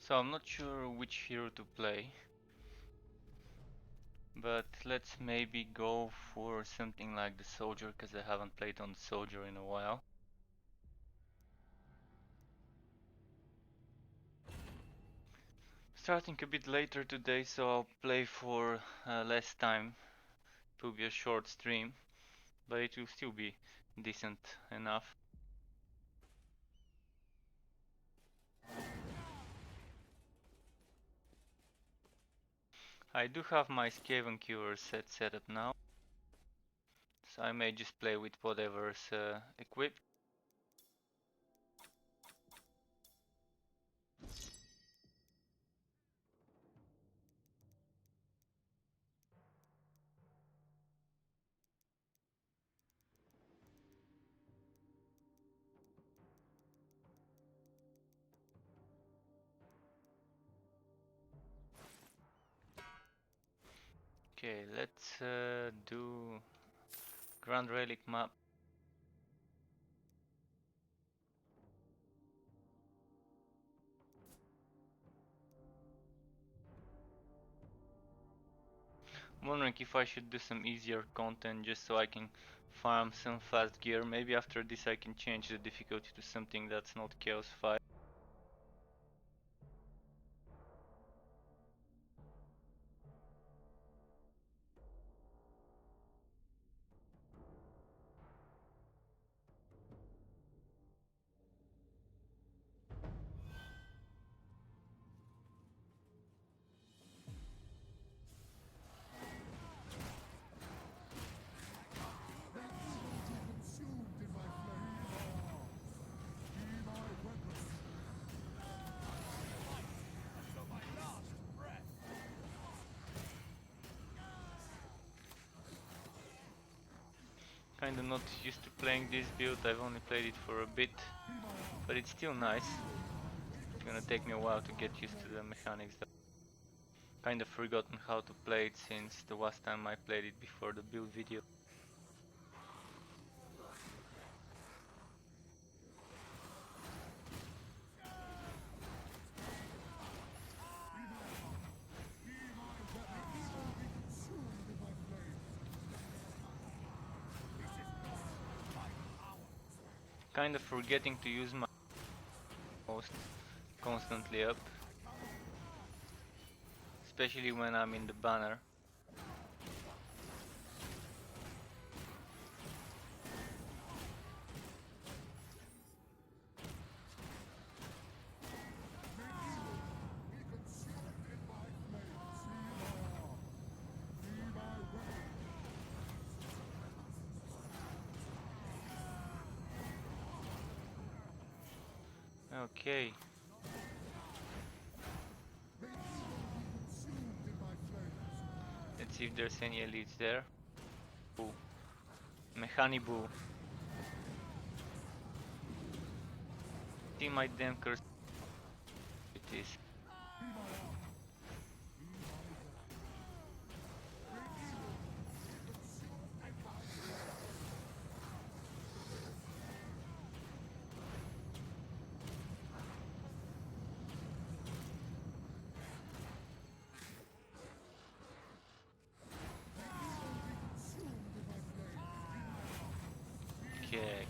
So I'm not sure which hero to play, but let's maybe go for something like the soldier, because I haven't played on the soldier in a while. Starting a bit later today, so I'll play for less time. It will be a short stream, but it will still be decent enough. I do have my Skaven Cure set up now, so I may just play with whatever's equipped. Okay, let's do Grand Relic map. I'm wondering if I should do some easier content just so I can farm some fast gear. Maybe after this I can change the difficulty to something that's not Chaos 5. Kinda not used to playing this build, I've only played it for a bit, but it's still nice. It's gonna take me a while to get used to the mechanics though. Kinda forgotten how to play it since the last time I played it before the build video. Kinda forgetting to use my most constantly up, especially when I'm in the banner. Okay. Let's see if there's any elites there. Boo. Mechani Boo. See my damn curse. It is. Okay.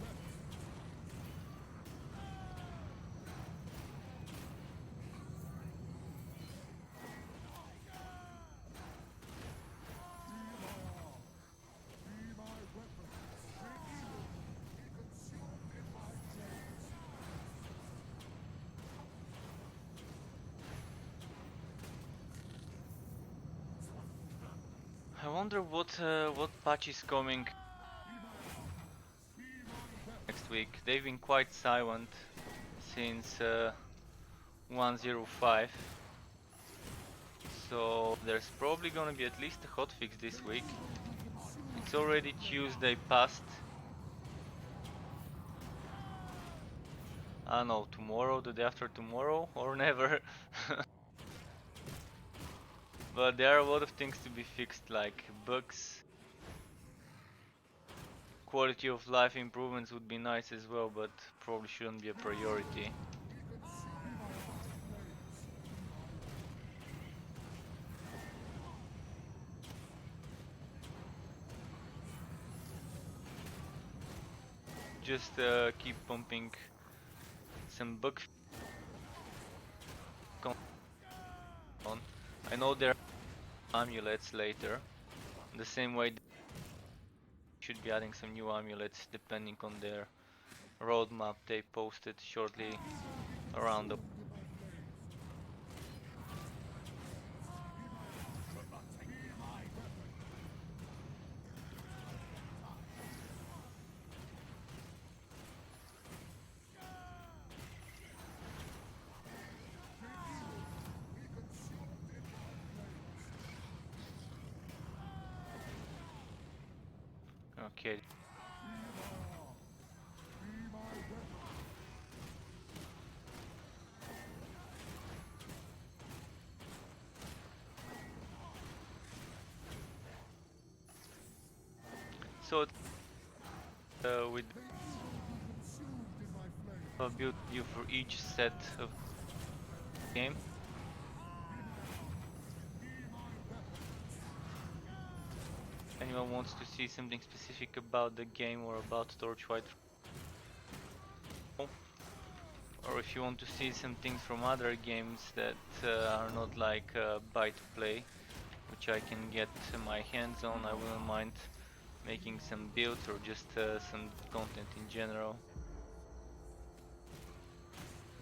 I wonder what patch is coming next week. They've been quite silent since 1.05, so there's probably gonna be at least a hotfix this week. It's already Tuesday past. I don't know, tomorrow, the day after tomorrow, or never. But there are a lot of things to be fixed, like bugs. Quality of life improvements would be nice as well, but probably shouldn't be a priority. just keep pumping some bug on. I know there are amulets later, the same way they should be adding some new amulets depending on their roadmap they posted shortly around the. Okay. So with a build view for each set of game. Anyone wants to see something specific about the game or about Torchlight, or if you want to see some things from other games that are not like buy to play, which I can get my hands on, I wouldn't mind making some builds or just some content in general.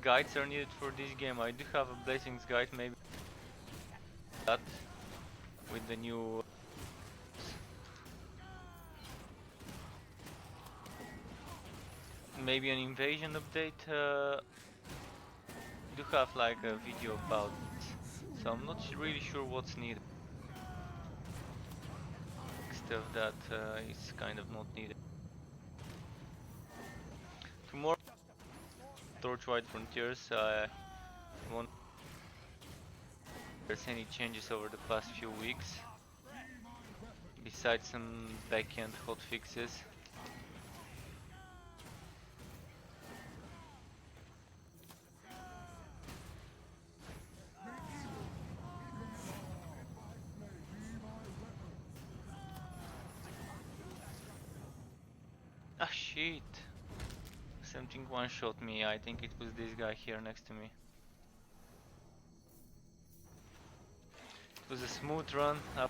Guides are needed for this game. I do have a Blessings guide, maybe that with the new maybe an invasion update. Do have like a video about it, so I'm not really sure what's needed. Stuff that is kind of not needed. Tomorrow, Torchlight Frontiers. I wonder if there's any changes over the past few weeks, besides some backend hotfixes. Ah shit! Something one-shot me. I think it was this guy here next to me. It was a smooth run. I'm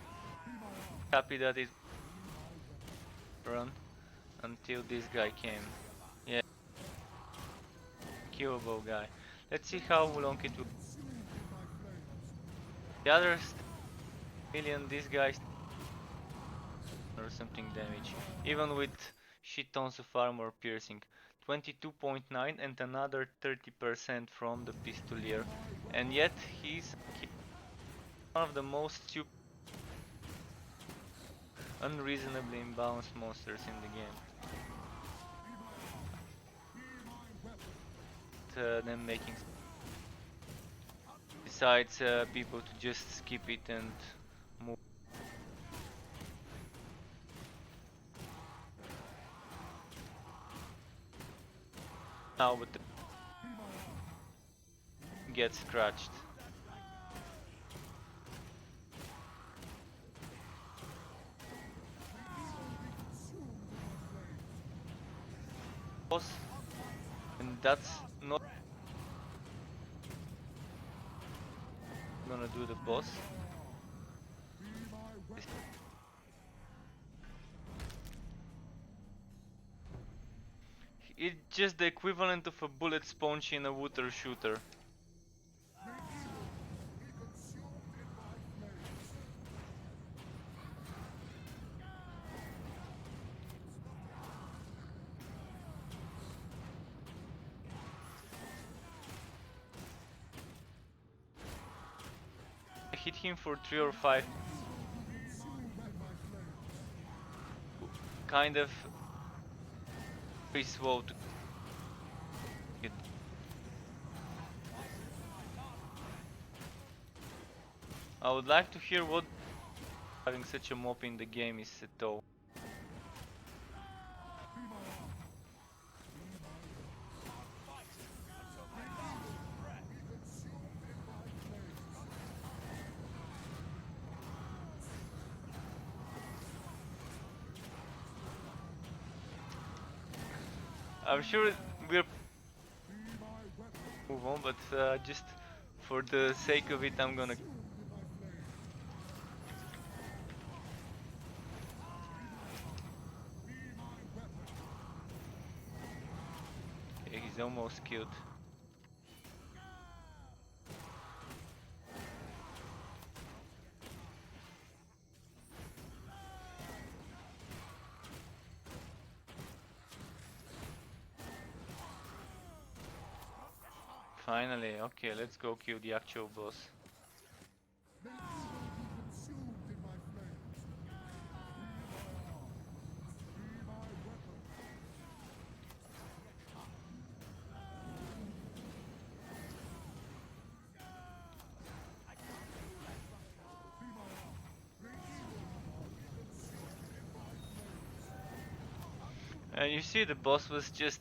happy that it run until this guy came. Yeah, killable guy. Let's see how long it will. The other million, this guy or something damage, even with shit tons of armor piercing. 22.9 and another 30% from the pistolier, and yet he's one of the most stupid, unreasonably imbalanced monsters in the game. Them making besides people to just skip it and move. Now, but get scratched. Boss, and that's not gonna do the boss. It's just the equivalent of a bullet sponge in a water shooter. I hit him for 3 or 5. Kind of very slow to get. I would like to hear what having such a mob in the game is though. I'm sure we'll move on, but just for the sake of it, I'm gonna. Okay, he's almost killed. Finally, okay, let's go kill the actual boss. And you see, the boss was just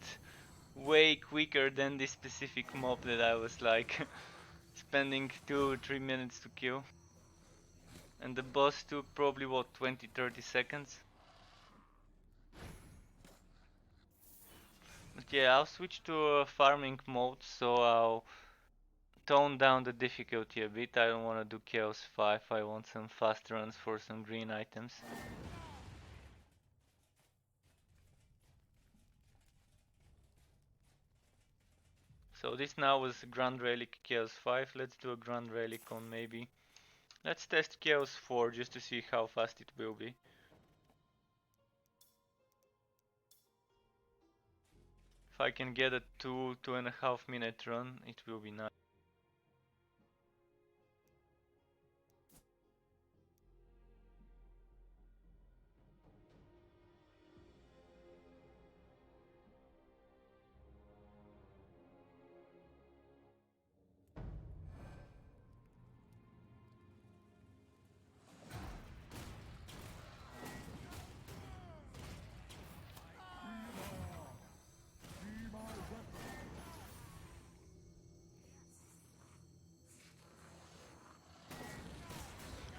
way quicker than this specific mob that I was like spending 2 or 3 minutes to kill. And the boss took probably what, 20-30 seconds. But yeah, I'll switch to a farming mode, so I'll tone down the difficulty a bit. I don't want to do Chaos 5, I want some fast runs for some green items. So this now was Grand Relic Chaos 5, let's do a Grand Relic on maybe. Let's test Chaos 4 just to see how fast it will be. If I can get a 2.5 minute run, it will be nice.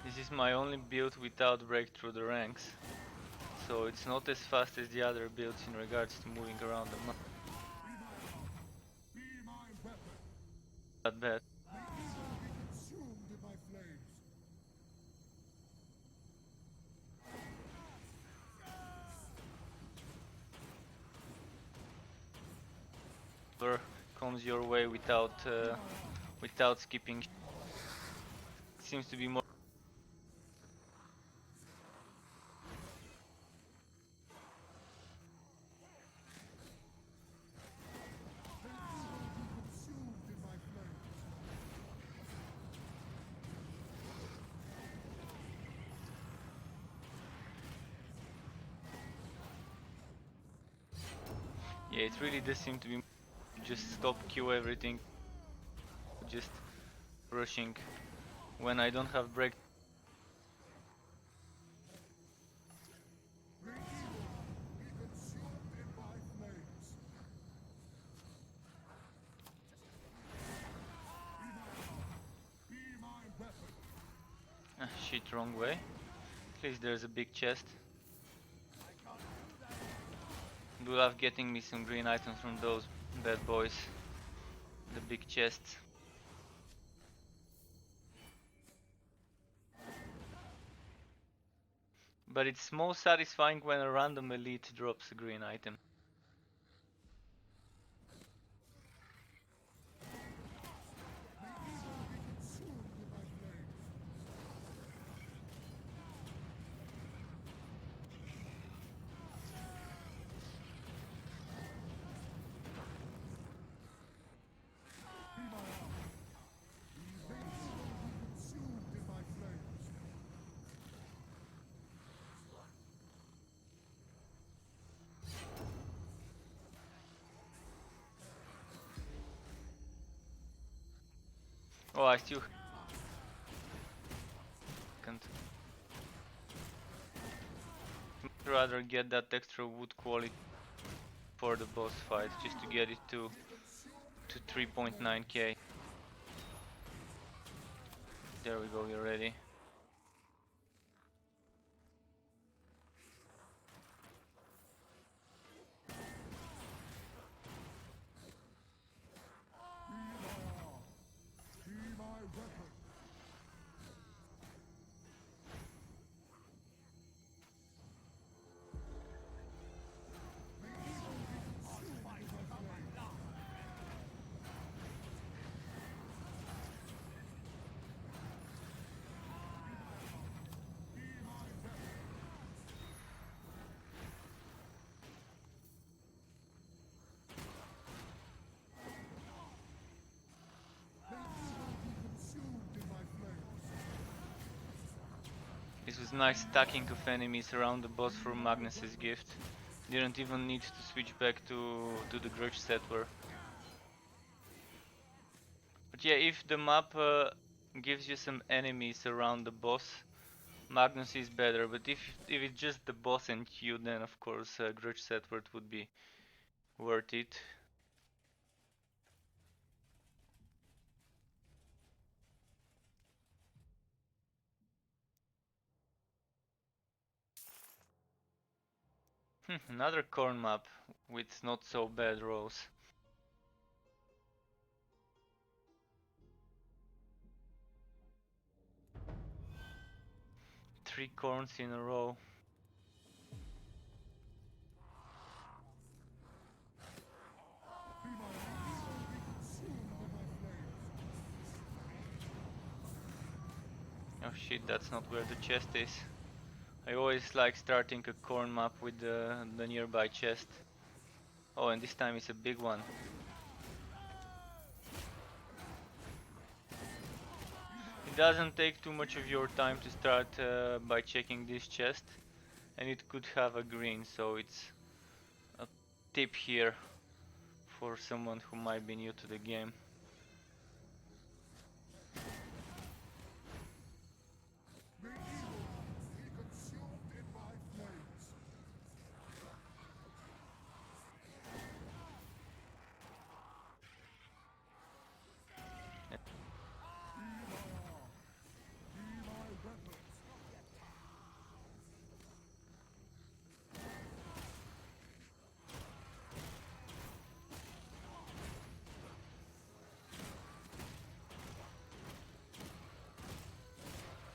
This is my only build without break through the ranks, so it's not as fast as the other builds in regards to moving around the map. Not bad. Whatever comes your way without skipping seems to be more. Yeah, it really does seem to be just stop, queue everything, just rushing when I don't have break. Ah, shit, wrong way. At least there's a big chest. Do love getting me some green items from those bad boys. The big chests. But it's most satisfying when a random elite drops a green item. Oh, I still can't. I'd rather get that extra wood quality for the boss fight, just to get it to 3.9k. There we go, you're ready. This was nice stacking of enemies around the boss for Magnus's gift. Didn't even need to switch back to the Grudge settler. But yeah, if the map gives you some enemies around the boss, Magnus is better. But if it's just the boss and you, then of course Grudge settler would be worth it. Another corn map with not so bad rolls. 3 corns in a row. Oh shit, that's not where the chest is. I always like starting a corn map with the nearby chest. Oh, and this time it's a big one. It doesn't take too much of your time to start by checking this chest, and it could have a green, so it's a tip here for someone who might be new to the game.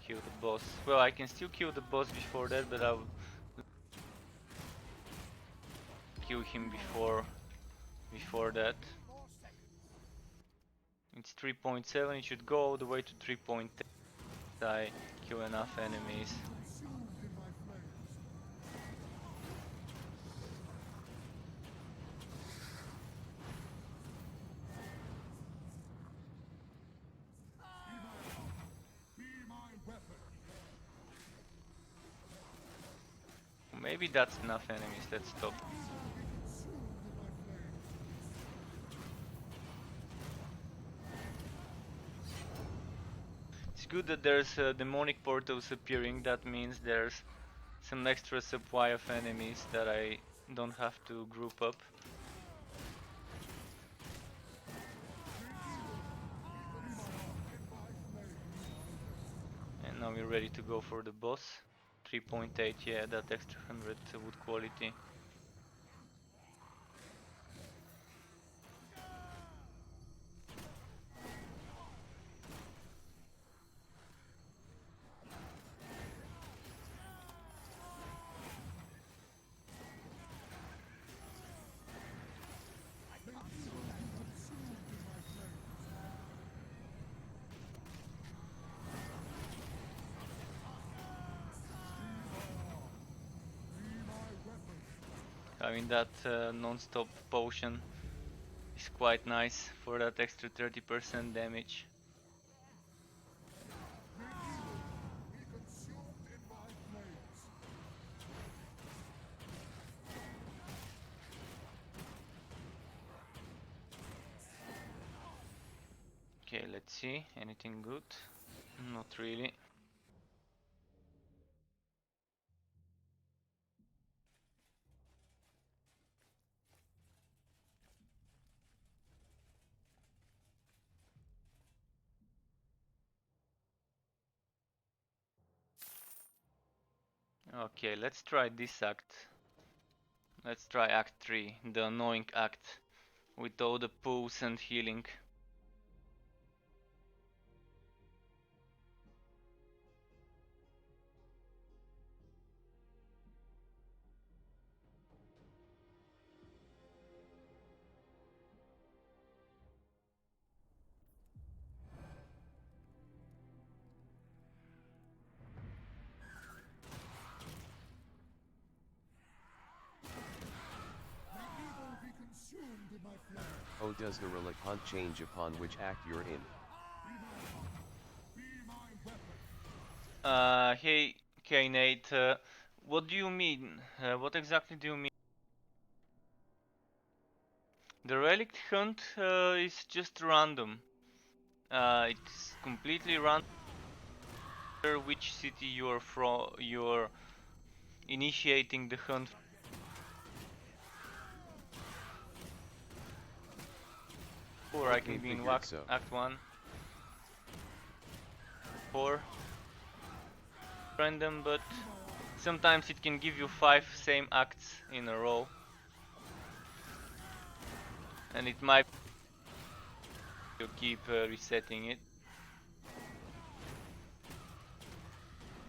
Kill the boss. Well, I can still kill the boss before that, but I'll kill him before that. It's 3.7, it should go all the way to 3.10. I kill enough enemies. Maybe that's enough enemies, let's stop. It's good that there's demonic portals appearing, that means there's some extra supply of enemies that I don't have to group up. And now we're ready to go for the boss. 3.8, yeah, that extra 100 wood quality. Having that non-stop potion is quite nice for that extra 30% damage. Okay, let's see, anything good? Not really. Okay, let's try this act. Let's try Act 3, the annoying act, with all the pulls and healing. Oh, does the relic hunt change upon which act you're in? Hey, Okay, Nate, what do you mean? What exactly do you mean? The relic hunt is just random. It's completely random which city you're from, you're initiating the hunt. Or I Okay, can be in figured so. Act 1. Or random, but sometimes it can give you 5 same acts in a row. And it might you keep resetting it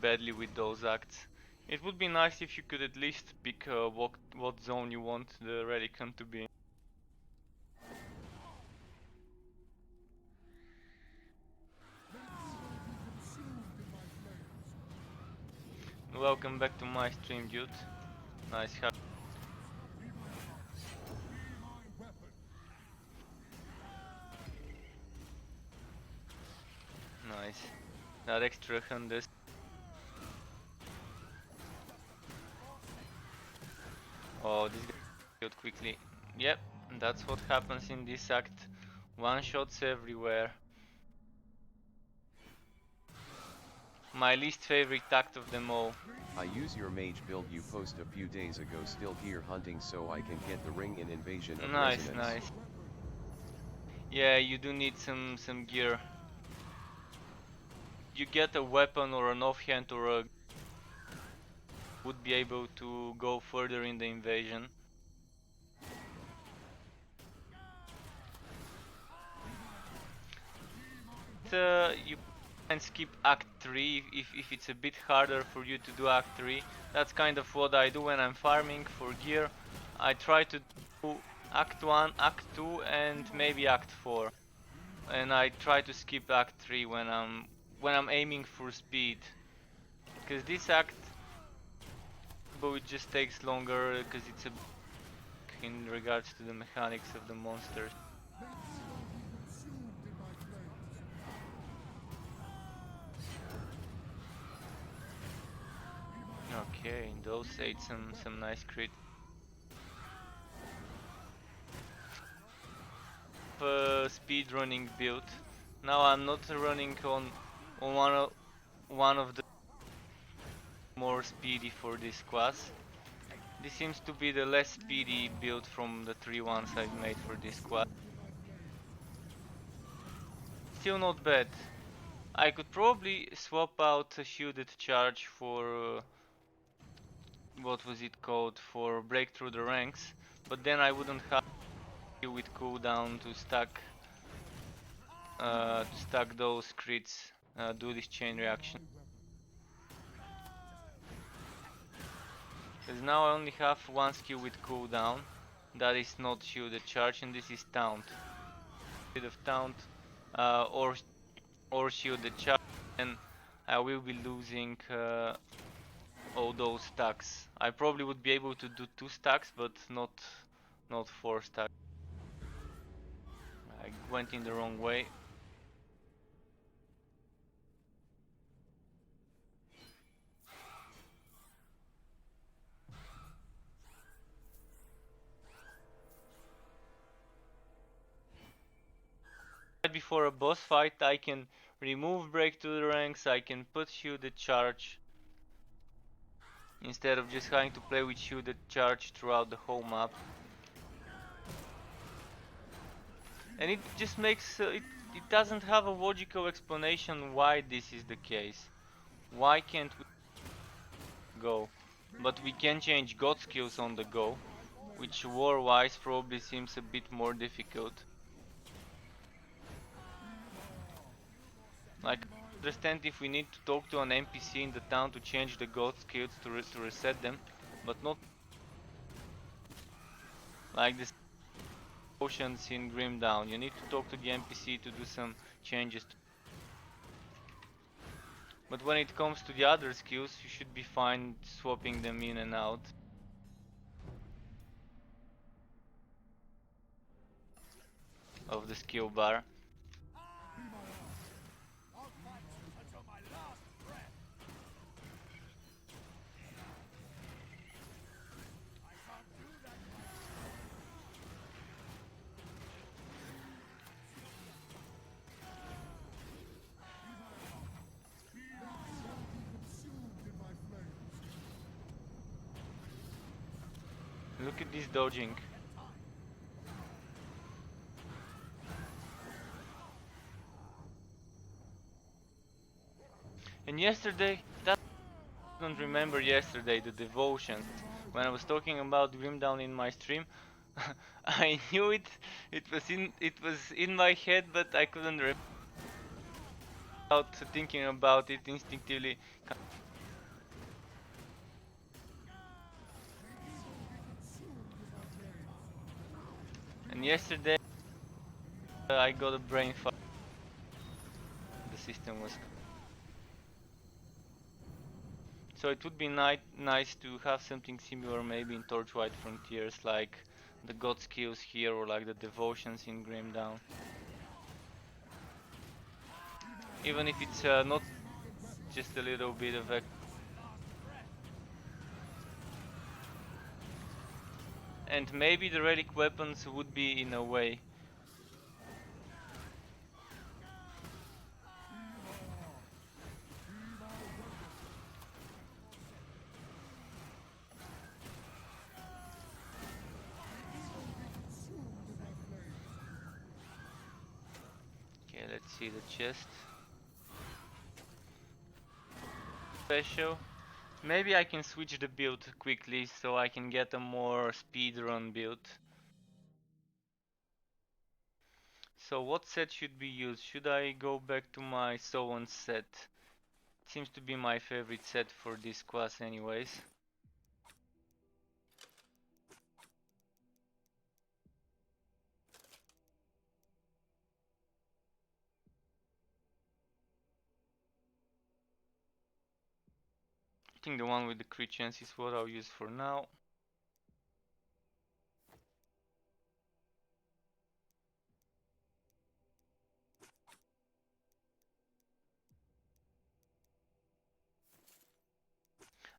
badly with those acts. It would be nice if you could at least pick what zone you want the relic hunt to be in. Welcome back to my stream, dude. Nice have. Nice. That extra hunt is. Oh, this guy killed quickly. Yep, that's what happens in this act. One shots everywhere. My least favorite act of them all. I use your mage build you post a few days ago, still here hunting so I can get the ring in Invasion of Nice, Resonance. nice. Yeah, you do need some gear. You get a weapon or an offhand or a would be able to go further in the invasion. You can skip Act 3 if it's a bit harder for you to do Act 3. That's kind of what I do when I'm farming for gear. I try to do Act 1, Act 2 and maybe Act 4. And I try to skip Act 3 when I'm aiming for speed. Because this act but it just takes longer because it's a in regards to the mechanics of the monsters. Okay, those ate some nice crit. Speed running build. Now I'm not running on one of the more speedy for this class. This seems to be the less speedy build from the 3 ones I've made for this class. Still not bad. I could probably swap out a shielded charge for what was it called, for break through the ranks, but then I wouldn't have with cooldown to stack those crits, do this chain reaction. Because now I only have one skill with cooldown, that is not shielded charge, and this is taunt. Instead of taunt or shielded charge, and I will be losing all those stacks. I probably would be able to do 2 stacks, but not 4 stacks. I went in the wrong way. Before a boss fight I can remove break to the ranks, I can put shielded charge instead of just having to play with shielded charge throughout the whole map. And it just makes it doesn't have a logical explanation why this is the case. Why can't we go? But we can change god skills on the go, which war wise probably seems a bit more difficult. Like, I understand if we need to talk to an NPC in the town to change the god skills to reset them, but not like the potions in Grimdown. You need to talk to the NPC to do some changes. But when it comes to the other skills, you should be fine swapping them in and out. Of the skill bar. Look at this dodging. And yesterday, that I don't remember yesterday, the devotions. When I was talking about Grimdown in my stream, I knew it. It was in my head, but I couldn't remember without thinking about it instinctively. And yesterday, I got a brain fart. The system was. So it would be nice to have something similar, maybe in Torchlight Frontiers, like the God skills here, or like the devotions in Grimdown. Even if it's not just a little bit of a. And maybe the relic weapons would be in a way. Okay, let's see the chest. Special. Maybe I can switch the build quickly so I can get a more speedrun build. So what set should be used? Should I go back to my Sown set? Seems to be my favorite set for this class anyways. I think the one with the crit chance is what I'll use for now.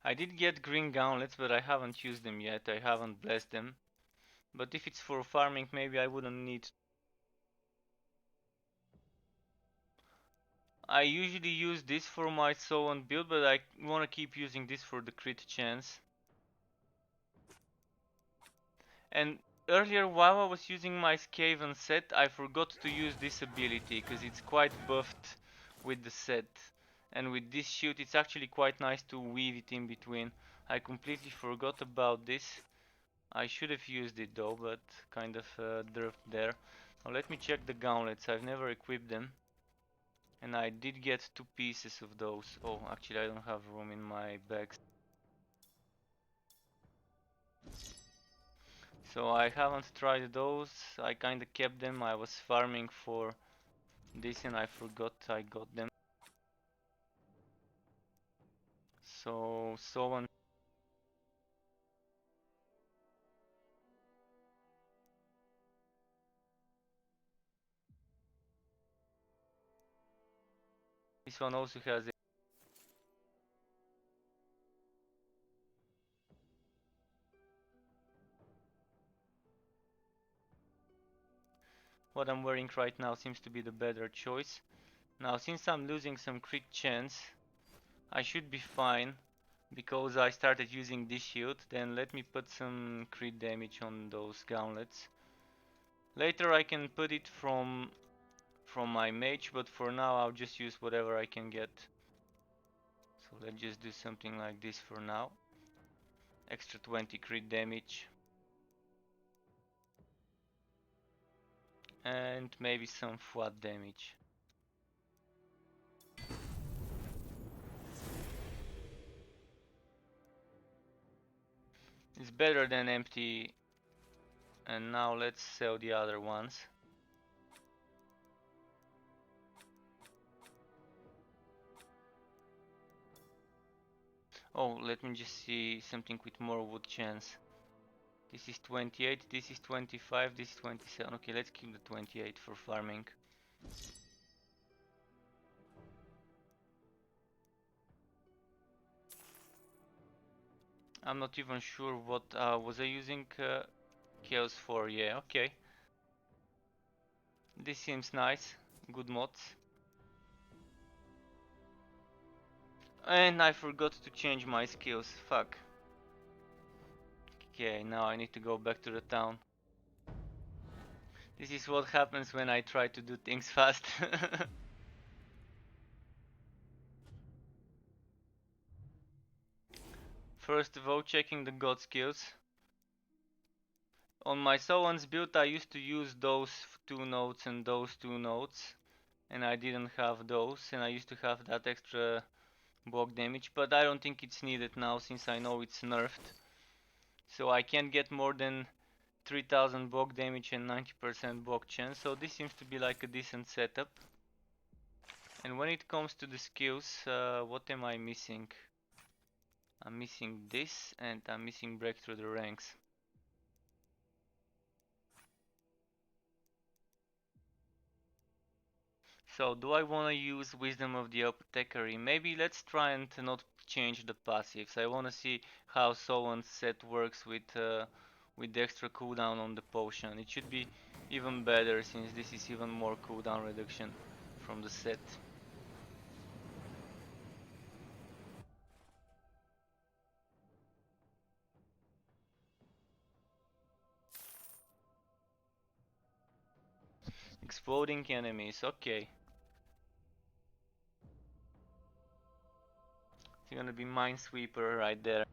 I did get green gauntlets, but I haven't used them yet. I haven't blessed them. But if it's for farming, maybe I wouldn't need. I usually use this for my Sown build, but I want to keep using this for the crit chance. And earlier, while I was using my Skaven set, I forgot to use this ability, because it's quite buffed with the set. And with this shield, it's actually quite nice to weave it in between. I completely forgot about this. I should have used it though, but kind of drifted there. Now let me check the gauntlets. I've never equipped them. And I did get 2 pieces of those. Oh, actually I don't have room in my bags. So I haven't tried those. I kinda kept them. I was farming for this and I forgot I got them. So on. This one also has a. What I'm wearing right now seems to be the better choice. Now since I'm losing some crit chance, I should be fine because I started using this shield. Then let me put some crit damage on those gauntlets. Later I can put it from my mage, but for now I'll just use whatever I can get. So let's just do something like this for now. Extra 20 crit damage. And maybe some flat damage. It's better than empty. And now let's sell the other ones. Oh, let me just see something with more wood chance. This is 28, this is 25, this is 27. Okay, let's keep the 28 for farming. I'm not even sure what was I using Chaos for. Yeah, okay. This seems nice. Good mods. And I forgot to change my skills. Fuck. Okay, now I need to go back to the town. This is what happens when I try to do things fast. First of all, checking the god skills. On my Sowan's build I used to use those two nodes and those two nodes, and I didn't have those, and I used to have that extra block damage, but I don't think it's needed now since I know it's nerfed. So I can't get more than 3000 block damage and 90% block chance, so this seems to be like a decent setup. And when it comes to the skills, what am I missing? I'm missing this, and I'm missing break through the ranks. So do I want to use Wisdom of the Apothecary? Maybe let's try and not change the passives. I want to see how Sowan's set works with the extra cooldown on the potion. It should be even better since this is even more cooldown reduction from the set. Exploding enemies, okay. It's gonna be Minesweeper right there.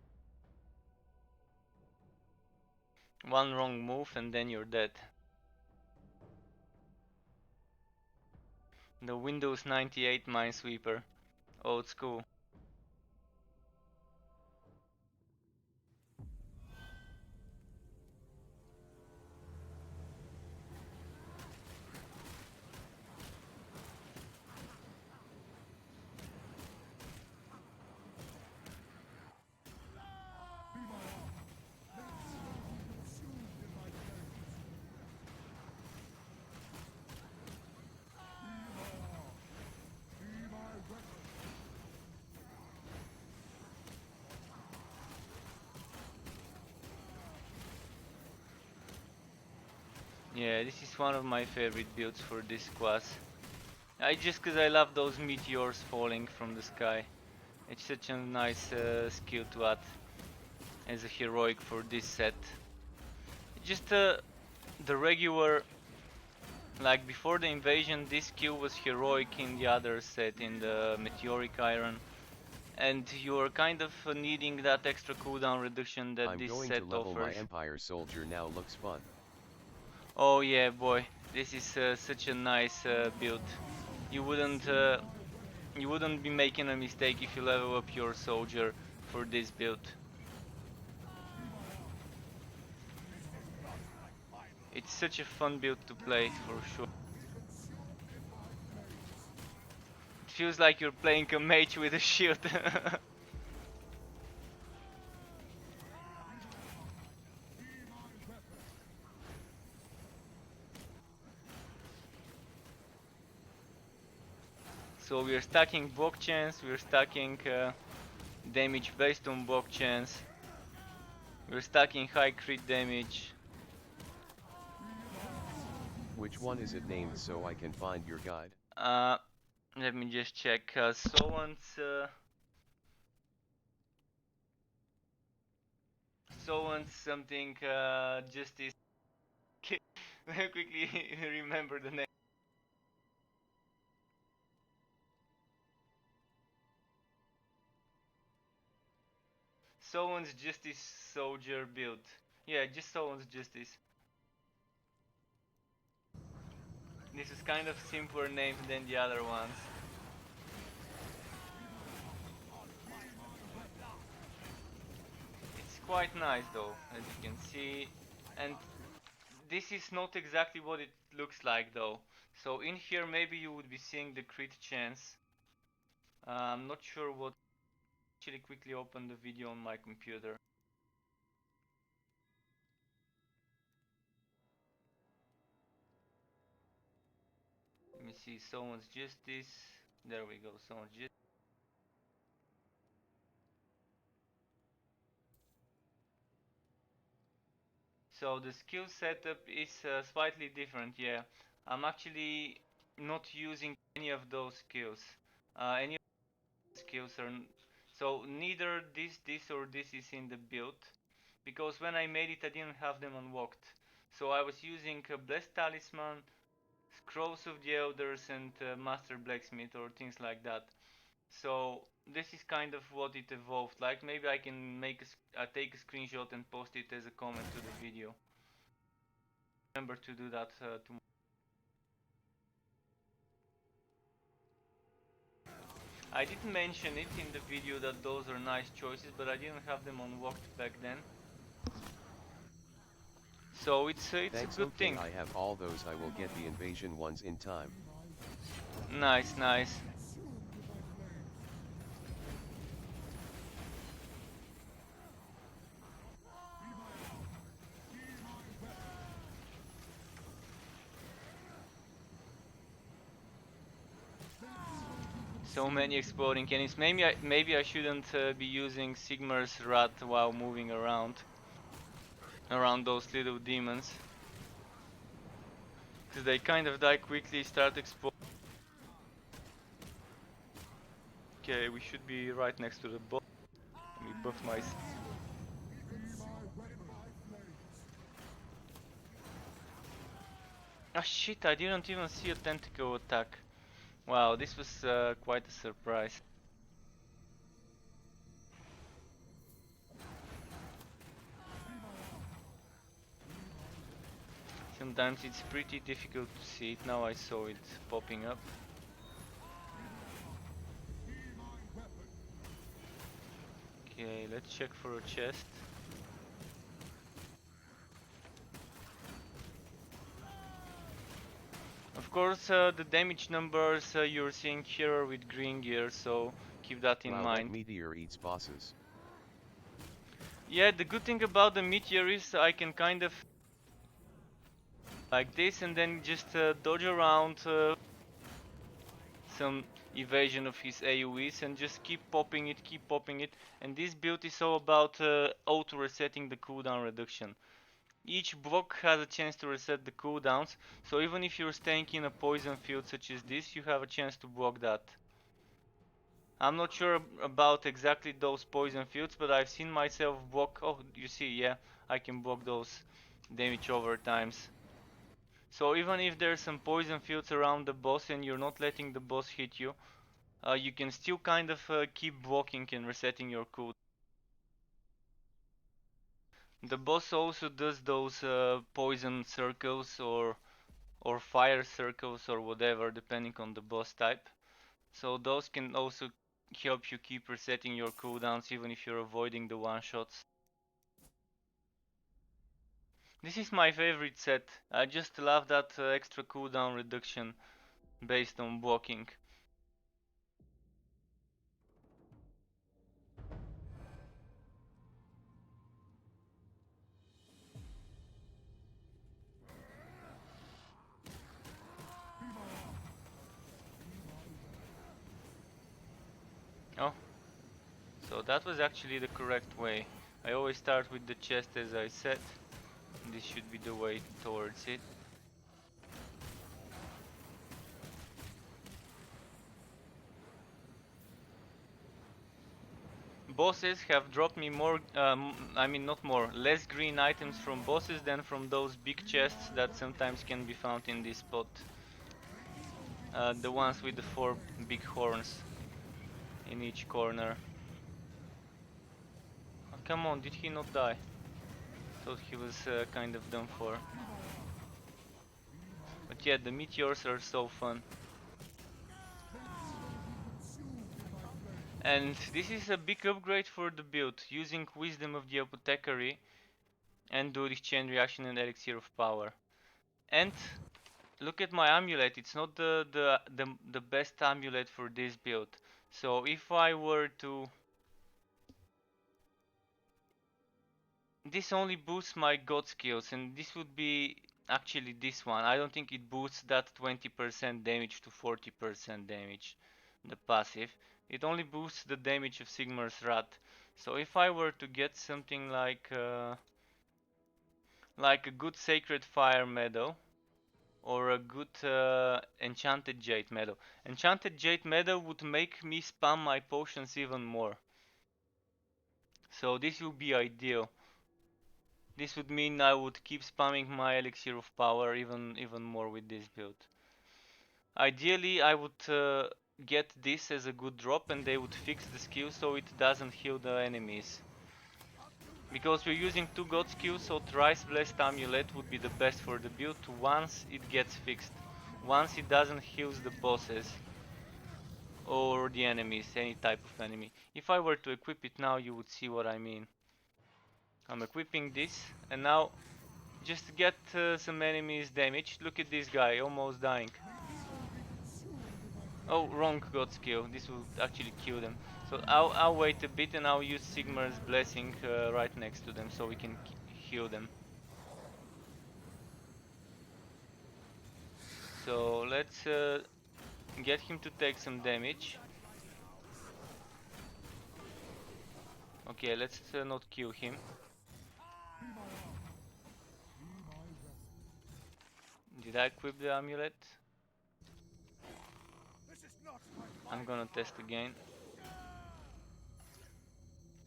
One wrong move and then you're dead. The Windows 98 Minesweeper. Old school. Yeah, this is one of my favorite builds for this class. Just cause I love those meteors falling from the sky. It's such a nice skill to add as a heroic for this set. Just the regular, like before the invasion, this skill was heroic in the other set, in the Meteoric Iron. And you're kind of needing that extra cooldown reduction that this I'm set going to level my offers. Empire Soldier now, looks fun. Oh yeah, boy, this is such a nice build. You wouldn't be making a mistake if you level up your soldier for this build. It's such a fun build to play for sure. It feels like you're playing a mage with a shield. So we're stacking block chance, we're stacking damage based on block chance, we're stacking high crit damage. Which one is it named so I can find your guide? Let me just check. Someone's something justice. Let me quickly remember the name. Someone's justice soldier build. Yeah, just someone's justice. This is kind of simpler name than the other ones. It's quite nice though, as you can see. And this is not exactly what it looks like though. So in here maybe you would be seeing the crit chance. I'm not sure what. Actually quickly open the video on my computer. Let me see, someone's justice. There we go, someone's justice. So the skill setup is slightly different, yeah. I'm actually not using any of those skills. Any of those skills are... So neither this or this is in the build. because when I made it I didn't have them unlocked. So I was using Blessed Talisman, Scrolls of the Elders and Master Blacksmith or things like that. So this is kind of what it evolved. Like maybe I can make take a screenshot and post it as a comment to the video. Remember to do that tomorrow. I did mention it in the video that those are nice choices, but I didn't have them unlocked back then. So it's a good okay, thing. I have all those. I will get the invasion ones in time. Nice, nice. So many exploding cannons. Maybe I shouldn't be using Sigmar's Rat while moving around those little demons, because they kind of die quickly, start exploding. Okay, we should be right next to the boss. Let me buff my. Ah shit! I didn't even see a tentacle attack. Wow, this was quite a surprise. Sometimes it's pretty difficult to see it. Now I saw it popping up. Okay, let's check for a chest. Of course, the damage numbers you're seeing here are with green gear, so keep that in Wow, mind. that meteor eats bosses. Yeah, the good thing about the meteor is I can kind of like this and then just dodge around some evasion of his AoEs and just keep popping it. And this build is all about auto resetting the cooldown reduction. Each block has a chance to reset the cooldowns, so even if you're staying in a poison field such as this, you have a chance to block that. I'm not sure about exactly those poison fields, but I've seen myself block. Oh, you see, yeah, I can block those damage over times. So even if there's some poison fields around the boss and you're not letting the boss hit you, you can still kind of keep blocking and resetting your cooldown. The boss also does those poison circles or fire circles or whatever, depending on the boss type. So those can also help you keep resetting your cooldowns even if you're avoiding the one-shots. This is my favorite set. I just love that extra cooldown reduction based on blocking. Oh, so that was actually the correct way. I always start with the chest as I said. This should be the way towards it. Bosses have dropped me more, I mean not more, less green items from bosses than from those big chests that sometimes can be found in this spot. The ones with the 4 big horns in each corner. Oh, come on, did he not die? Thought he was kind of done for. But yeah, the meteors are so fun. And this is a big upgrade for the build, using Wisdom of the Apothecary and Dual Exchange Reaction and Elixir of Power. And look at my amulet, it's not the best amulet for this build. So if I were to... This only boosts my god skills, and this would be actually this one. I don't think it boosts that 20% damage to 40% damage, the passive. It only boosts the damage of Sigmar's Rat. So if I were to get something like a good Sacred Fire Medal, or a good Enchanted Jade Medal. Enchanted Jade Medal would make me spam my potions even more. So this will be ideal. This would mean I would keep spamming my elixir of power even more with this build. Ideally, I would get this as a good drop and they would fix the skill so it doesn't heal the enemies. Because we're using 2 god skills, so Thrice Blessed Amulet would be the best for the build once it gets fixed. Once it doesn't heal the bosses or the enemies, any type of enemy. If I were to equip it now, you would see what I mean. I'm equipping this, and now just to get some enemies damaged. Look at this guy, almost dying. Oh, wrong god skill. This will actually kill them. So I'll wait a bit and I'll use Sigmar's blessing right next to them so we can heal them. So let's get him to take some damage. Okay, let's not kill him. Did I equip the amulet? I'm gonna test again.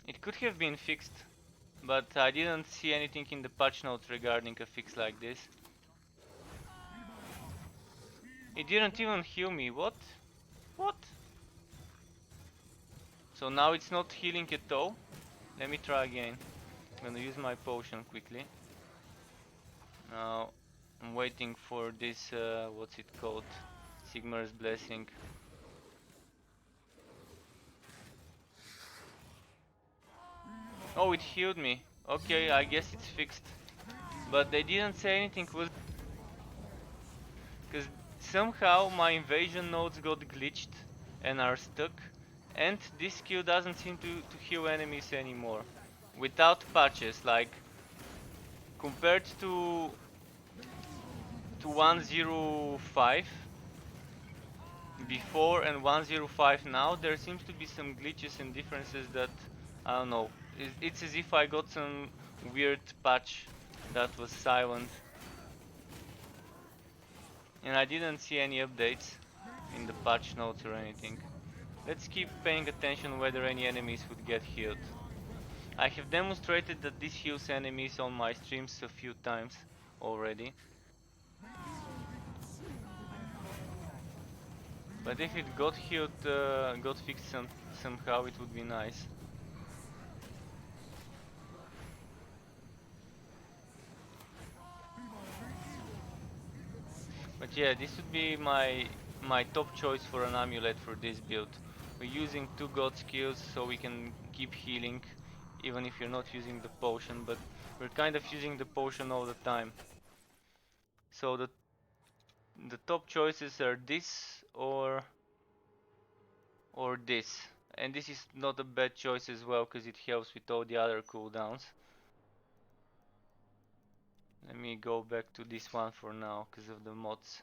It could have been fixed, but I didn't see anything in the patch notes regarding a fix like this. It didn't even heal me, what? What? So now it's not healing at all. Let me try again. I'm gonna use my potion quickly. Now I'm waiting for this, what's it called? Sigmar's blessing. Oh, it healed me. Okay, I guess it's fixed. But they didn't say anything was because somehow my invasion nodes got glitched and are stuck, and this skill doesn't seem to heal enemies anymore. Without patches, like compared to 105 before and 105 now, there seems to be some glitches and differences that I don't know. It's as if I got some weird patch that was silent. And I didn't see any updates in the patch notes or anything. Let's keep paying attention whether any enemies would get healed. I have demonstrated that this heals enemies on my streams a few times already. But if it got healed, got fixed somehow, it would be nice. But yeah, this would be my top choice for an amulet for this build. We're using 2 god skills so we can keep healing even if you're not using the potion, but we're kind of using the potion all the time. So the top choices are this or this. And this is not a bad choice as well because it helps with all the other cooldowns. Let me go back to this one for now because of the mods.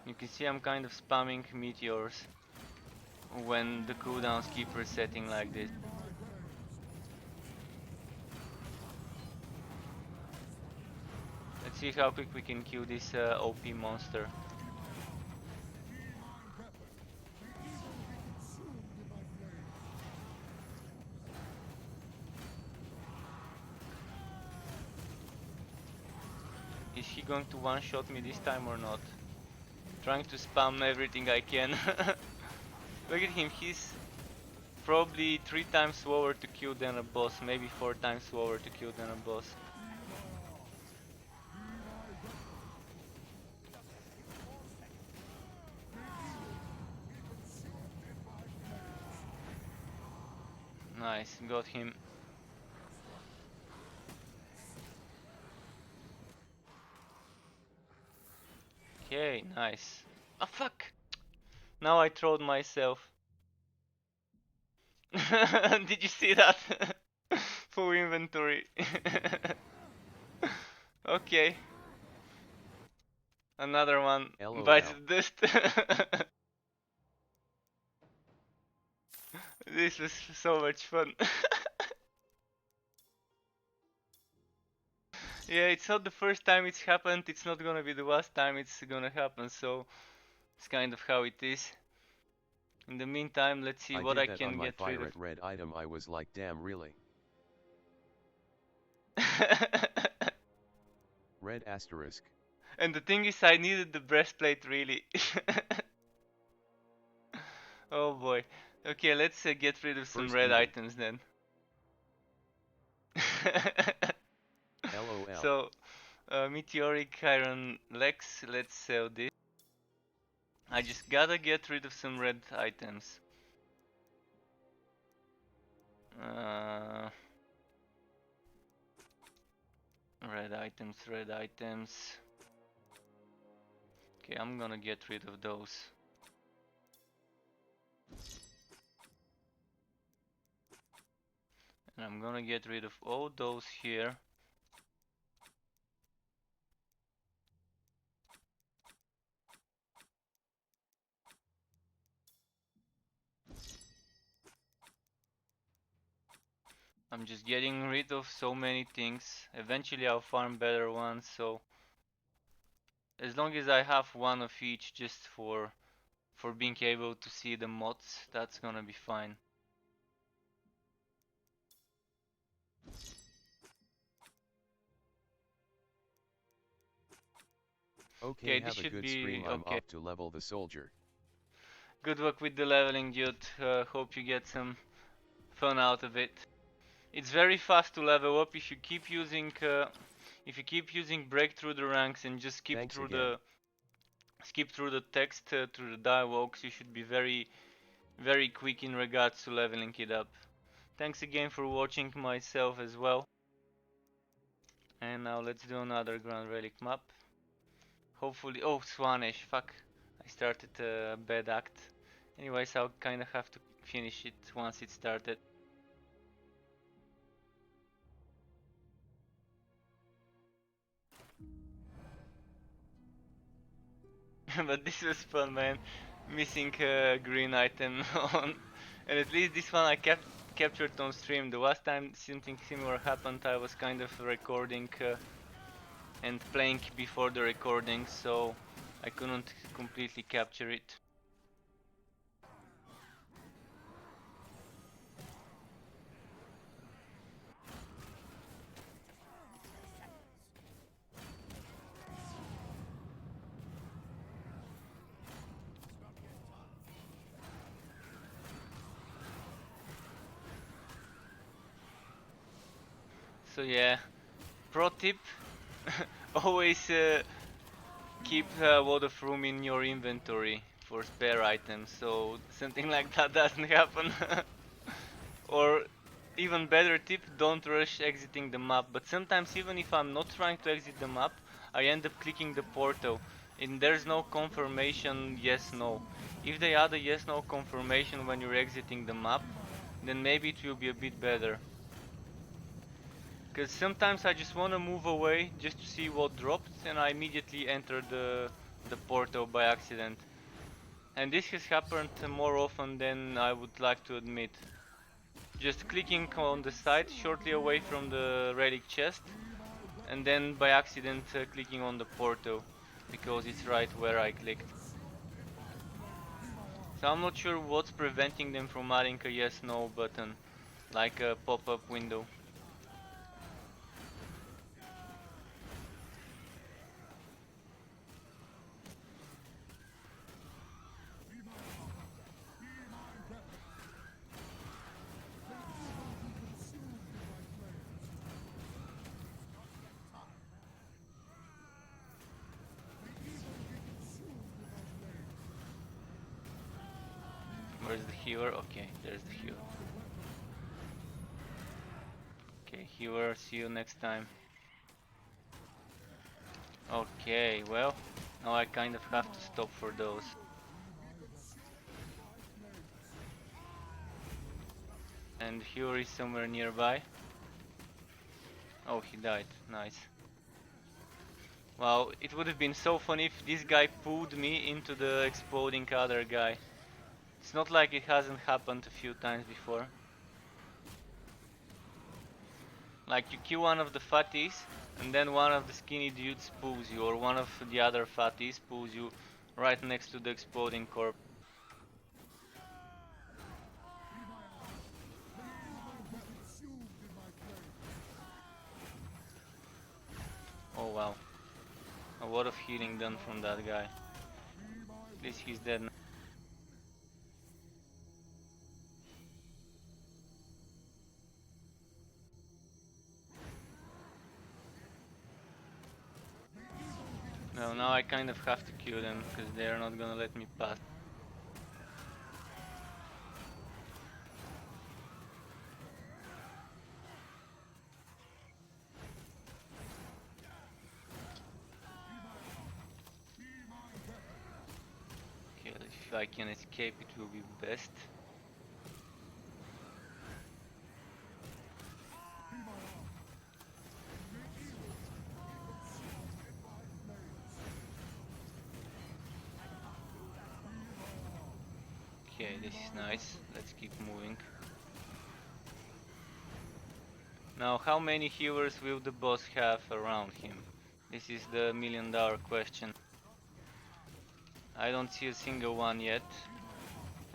You can see I'm kind of spamming meteors when the cooldowns keep resetting like this. Let's see how quick we can kill this OP monster. Is he going to one-shot me this time or not? Trying to spam everything I can. Look at him, he's probably 3 times slower to kill than a boss, maybe 4 times slower to kill than a boss. Nice, got him. Okay, nice. Ah, fuck! Now I trolled myself. Did you see that? Full inventory. Okay. Another one LOL. bites the dust. This was so much fun. Yeah, it's not the first time it's happened, it's not gonna be the last time it's gonna happen, so it's kind of how it is. In the meantime, let's see I what did I that on can my get rid fire of. at red item. I was like, damn, really? Red asterisk. And the thing is, I needed the breastplate really. Oh boy. Okay, let's get rid of some First red event. items then. LOL. So, meteoric iron legs, let's sell this. I just gotta get rid of some red items. Uh, red items, red items. Okay, I'm gonna get rid of those. And I'm gonna get rid of all those here. I'm just getting rid of so many things. Eventually I'll farm better ones, so as long as I have one of each just for being able to see the mods, that's gonna be fine. Okay, Okay, this have a should good stream. be I'm okay. off to level the soldier. Good luck with the leveling, dude. Hope you get some fun out of it. It's very fast to level up if you keep using break through the ranks and just Thanks again. skip through the text through the dialogues. You should be very quick in regards to leveling it up. Thanks again for watching myself as well. And now let's do another Grand Relic map. Hopefully, oh, Swanesh, fuck. I started a bad act. Anyways, I'll kinda have to finish it once it started. But this was fun, man. Missing a green item on, and at least this one I captured on stream. The last time something similar happened, I was kind of recording and playing before the recording, so I couldn't completely capture it. So yeah, pro tip: always keep a lot of room in your inventory for spare items, so something like that doesn't happen. Or even better tip, don't rush exiting the map. But sometimes even if I'm not trying to exit the map, I end up clicking the portal and there's no confirmation yes no. If they add a yes no confirmation when you're exiting the map, then maybe it will be a bit better. Because sometimes I just want to move away just to see what dropped and I immediately enter the portal by accident. And this has happened more often than I would like to admit. Just clicking on the side shortly away from the relic chest and then by accident clicking on the portal because it's right where I clicked. So I'm not sure what's preventing them from adding a yes no button, like a pop-up window. Where's the healer? Okay, there's the healer. Okay, healer, see you next time. Okay, well, now I kind of have to stop for those. And healer is somewhere nearby. Oh, he died, nice. Wow, it would have been so fun if this guy pulled me into the exploding other guy. It's not like it hasn't happened a few times before. Like you kill one of the fatties, and then one of the skinny dudes pulls you, or one of the other fatties pulls you right next to the exploding corpse. Oh wow, a lot of healing done from that guy. At least he's dead now. No, now I kind of have to kill them, because they're not gonna let me pass. Okay, if I can escape it will be best. Okay, this is nice. Let's keep moving. Now, how many healers will the boss have around him? This is the million-dollar question. I don't see a single one yet.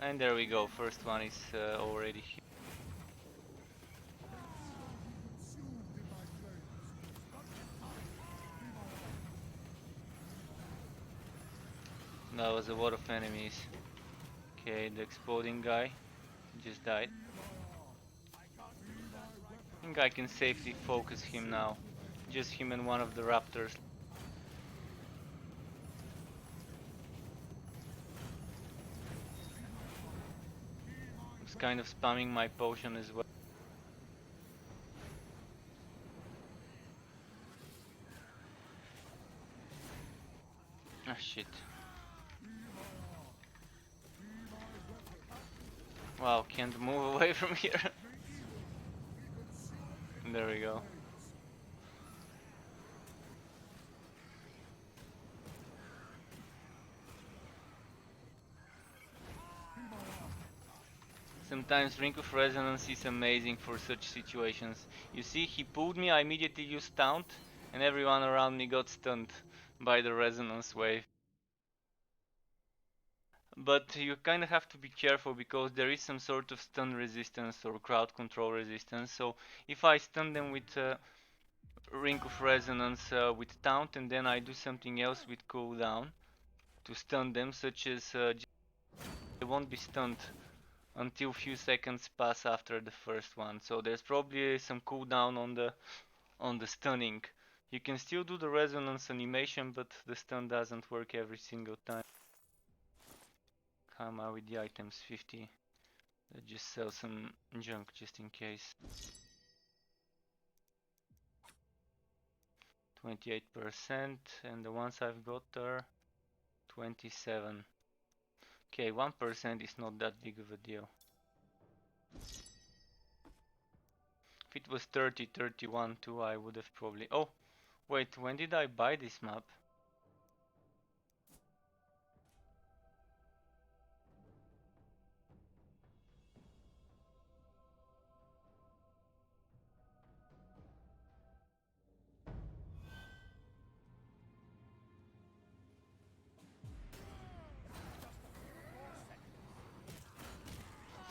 And there we go, first one is already here. That was a lot of enemies. Okay, the exploding guy just died. I think I can safely focus him now. Just him and one of the raptors. I was kind of spamming my potion as well. Ah shit. Wow, can't move away from here. There we go. Sometimes Ring of Resonance is amazing for such situations. You see, he pulled me, I immediately used Taunt, and everyone around me got stunned by the Resonance wave. But you kind of have to be careful because there is some sort of stun resistance or crowd control resistance. So if I stun them with Ring of Resonance with Taunt, and then I do something else with cooldown to stun them, such as they won't be stunned until few seconds pass after the first one. So there's probably some cooldown on the stunning. You can still do the resonance animation, but the stun doesn't work every single time. Come out with the items 50. Let's just sell some junk just in case. 28%, and the ones I've got are 27. Okay, 1% is not that big of a deal. If it was 30, 31 too, I would have probably... Oh, wait, when did I buy this map?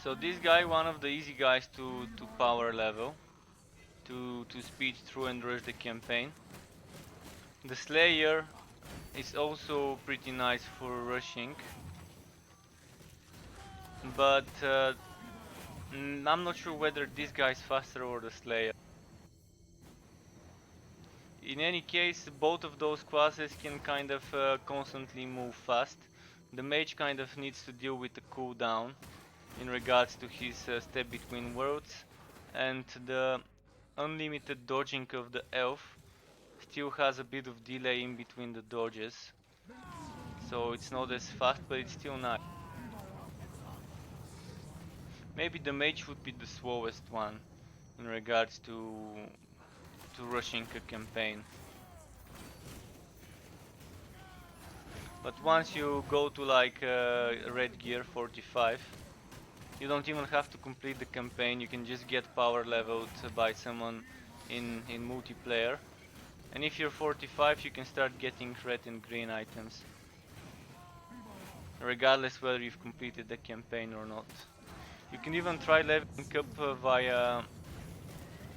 So this guy, one of the easy guys to power level, to speed through and rush the campaign. The Slayer is also pretty nice for rushing, but I'm not sure whether this guy is faster or the Slayer. In any case, both of those classes can kind of constantly move fast. The mage kind of needs to deal with the cooldown in regards to his step between worlds, and the unlimited dodging of the elf still has a bit of delay in between the dodges, so it's not as fast, but it's still nice. Maybe the mage would be the slowest one in regards to rushing a campaign. But once you go to like red gear 45, you don't even have to complete the campaign, you can just get power leveled by someone in multiplayer. And if you're 45, you can start getting red and green items, regardless whether you've completed the campaign or not. You can even try leveling up via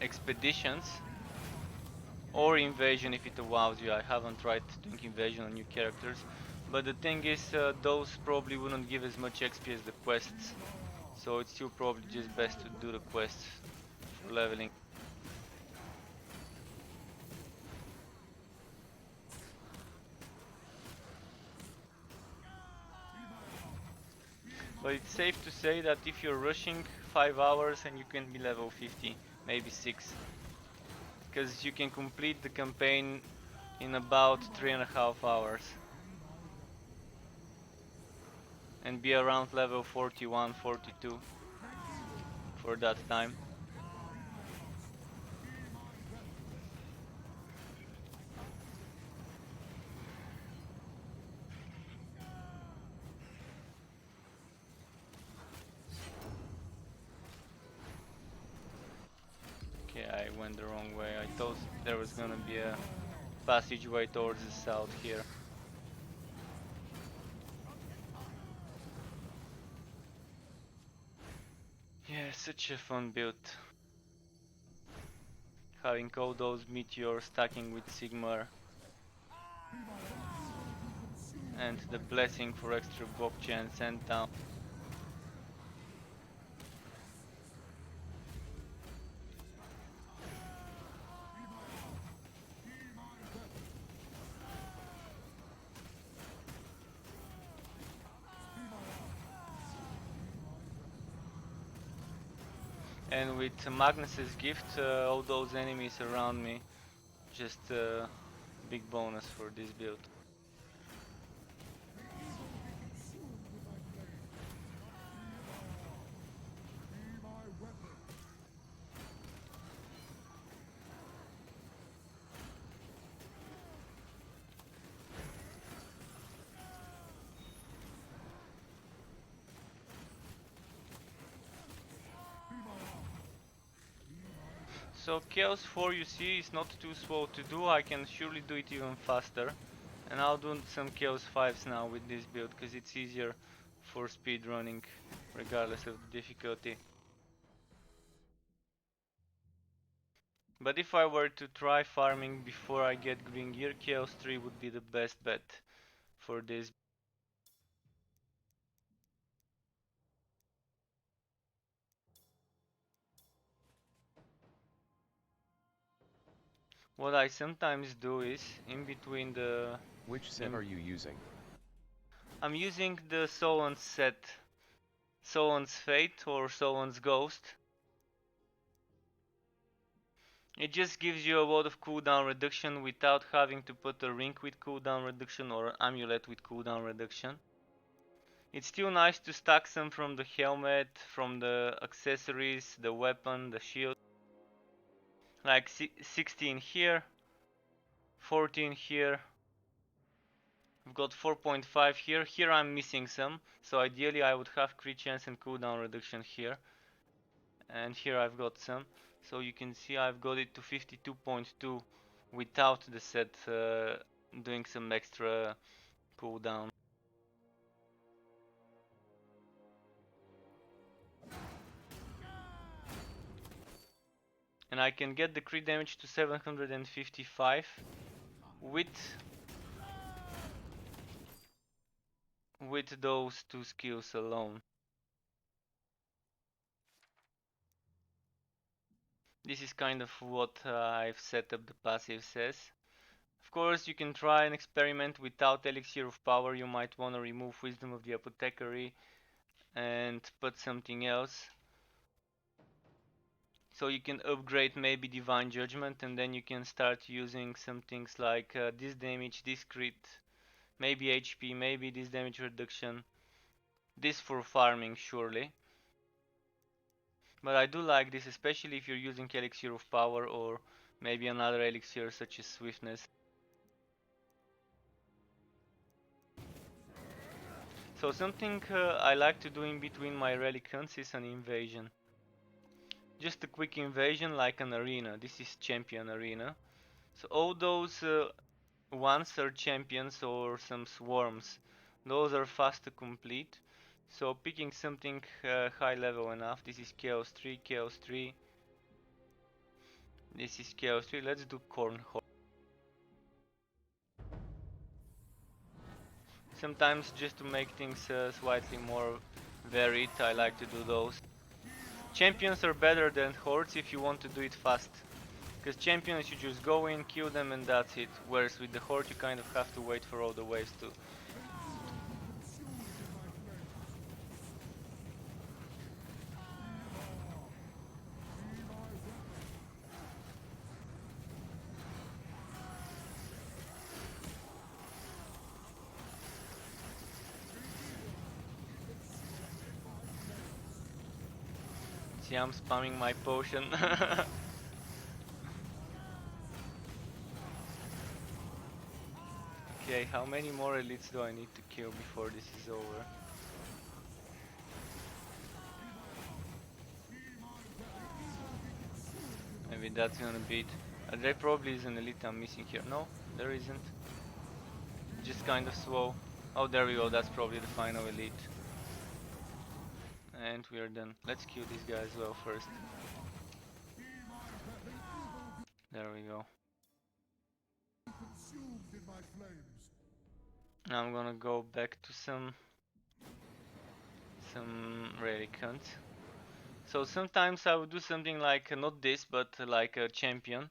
expeditions or invasion if it allows you. I haven't tried doing invasion on new characters, but the thing is, those probably wouldn't give as much XP as the quests, so it's still probably just best to do the quests for leveling. But it's safe to say that if you're rushing 5 hours and you can be level 50, maybe 6, because you can complete the campaign in about 3.5 hours and be around level 41, 42 for that time. Okay, I went the wrong way. I thought there was gonna be a passageway towards the south here. Yeah, such a fun build. Having all those meteors stacking with Sigmar. And the blessing for extra bokeh and sent down. And with Magnus's gift, all those enemies around me, just a big bonus for this build. So Chaos 4, you see, is not too slow to do. I can surely do it even faster. And I'll do some Chaos 5s now with this build, because it's easier for speedrunning, regardless of the difficulty. But if I were to try farming before I get green gear, Chaos 3 would be the best bet for this. What I sometimes do is, in between the... Which set are you using? I'm using the Solon's set. Solon's Fate or Solon's Ghost. It just gives you a lot of cooldown reduction without having to put a ring with cooldown reduction or an amulet with cooldown reduction. It's still nice to stack some from the helmet, from the accessories, the weapon, the shield. Like 16 here, 14 here. I've got 4.5 here. Here I'm missing some, so ideally I would have crit chance and cooldown reduction here. And here I've got some. So you can see I've got it to 52.2 without the set doing some extra cooldown. And I can get the crit damage to 755 with those two skills alone. This is kind of what I've set up the passive says. Of course, you can try and experiment without Elixir of Power. You might want to remove Wisdom of the Apothecary and put something else. So you can upgrade maybe Divine Judgment, and then you can start using some things like this damage, this crit, maybe HP, maybe this damage reduction. This for farming, surely. But I do like this, especially if you're using Elixir of Power or maybe another elixir such as Swiftness. So something I like to do in between my relic hunts is an invasion. just a quick invasion like an arena. This is champion arena. So all those ones are champions or some swarms. Those are fast to complete. So picking something high level enough. This is Chaos 3, Chaos 3. This is Chaos 3. Let's do Corn Horde. Sometimes just to make things slightly more varied, I like to do those. Champions are better than hordes if you want to do it fast. Because champions you just go in, kill them and that's it. Whereas with the horde you kind of have to wait for all the waves to... See, I'm spamming my potion. Okay, how many more elites do I need to kill before this is over? Maybe that's gonna be it. There probably is an elite I'm missing here. No, there isn't. Just kind of slow. Oh, there we go, that's probably the final elite. And we are done. Let's kill this guy as well first. There we go. Now I'm gonna go back to some relic hunt. So sometimes I would do something like not this, but like a champion,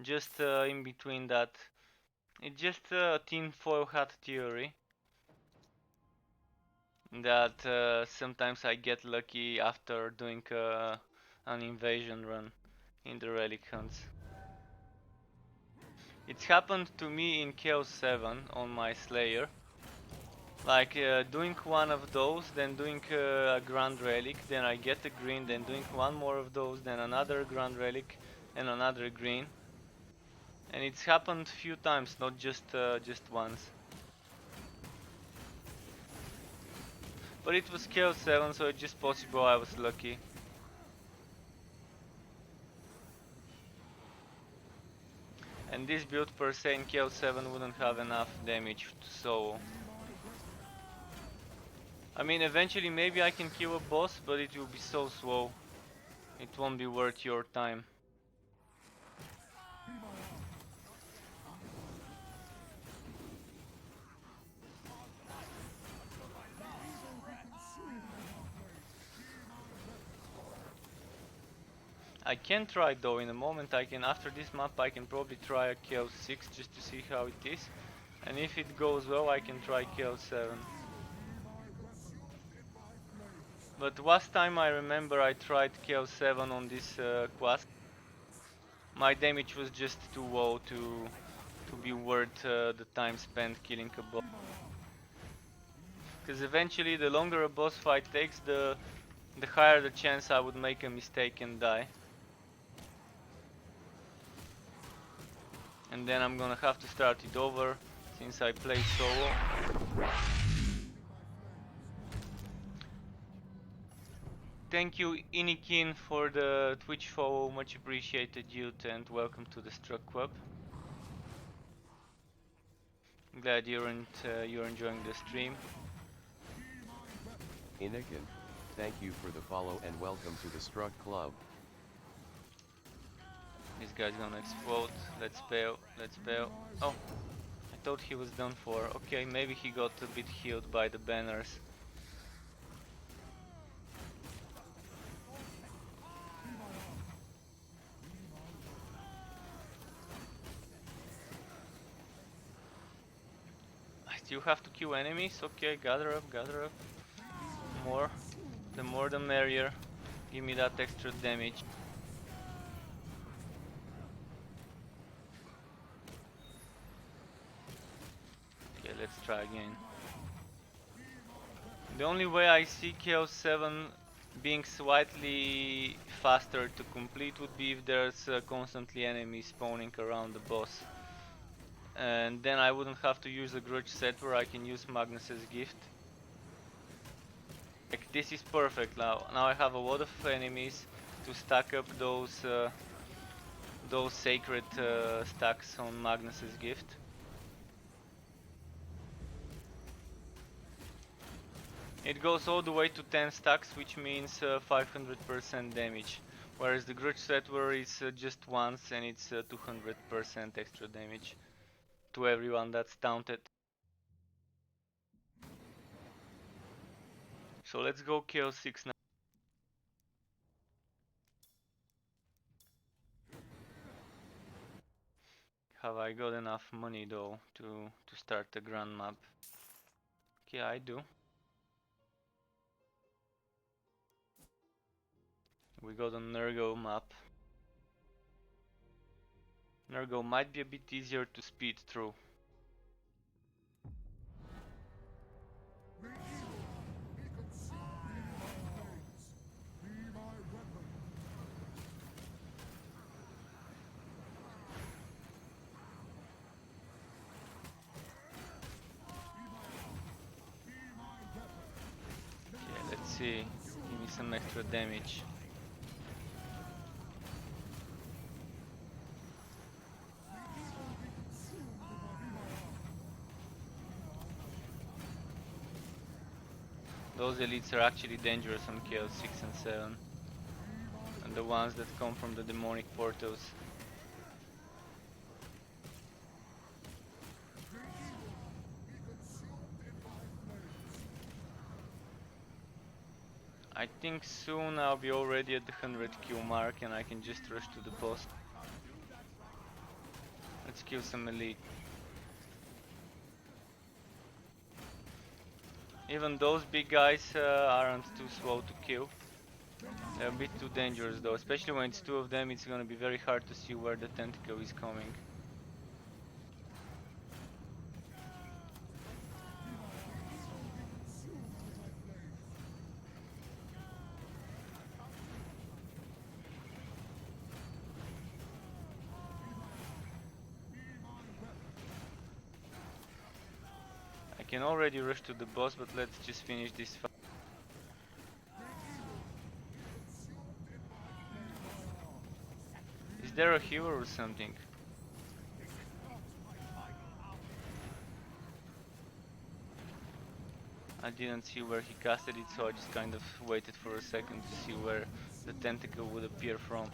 just in between that. It's just a tinfoil hat theory. That sometimes I get lucky after doing an invasion run in the relic hunts. It's happened to me in Chaos 7 on my Slayer. Like doing one of those, then doing a Grand Relic, then I get a green, then doing one more of those, then another Grand Relic and another green. And it's happened few times, not just once. But it was Chaos 7, so it's just possible I was lucky. And this build per se in Chaos 7 wouldn't have enough damage to solo. I mean, eventually maybe I can kill a boss, but it will be so slow. It won't be worth your time. I can try though, in a moment I can, after this map I can probably try a Chaos 6 just to see how it is. And if it goes well I can try Chaos 7. But last time I remember I tried Chaos 7 on this quest. My damage was just too low to be worth the time spent killing a boss. Because eventually the longer a boss fight takes, the higher the chance I would make a mistake and die. And then I'm gonna have to start it over since I played solo. Thank you Inikin for the Twitch follow, much appreciated dude, and welcome to the Struck Club. Glad you're enjoying the stream. Inikin, thank you for the follow and welcome to the Struck Club. This guy's gonna explode. Let's bail, let's bail. Oh, I thought he was done for. Okay, maybe he got a bit healed by the banners. I still have to kill enemies? Okay, gather up, gather up. More. The more the merrier. Give me that extra damage. Okay, let's try again. The only way I see Chaos 7 being slightly faster to complete would be if there's constantly enemies spawning around the boss. And then I wouldn't have to use a grudge set where I can use Magnus's gift. Like, this is perfect now. Now I have a lot of enemies to stack up those sacred stacks on Magnus's gift. It goes all the way to 10 stacks, which means 500% damage, whereas the Grudge Settler is just once and it's 200% extra damage to everyone that's taunted. So let's go kill 6 now. Have I got enough money though to start the grand map? Okay, I do. We got a Nurgle map. Nurgle might be a bit easier to speed through. Okay, let's see. Give me some extra damage. Those elites are actually dangerous on KO 6 and 7. And the ones that come from the demonic portals. I think soon I'll be already at the 100 kill mark and I can just rush to the boss. Let's kill some elite. Even those big guys aren't too slow to kill. They're a bit too dangerous though, especially when it's 2 of them. It's gonna be very hard to see where the tentacle is coming. I can already rush to the boss, but let's just finish this fight. Is there a healer or something? I didn't see where he casted it, so I just kind of waited for a second to see where the tentacle would appear from.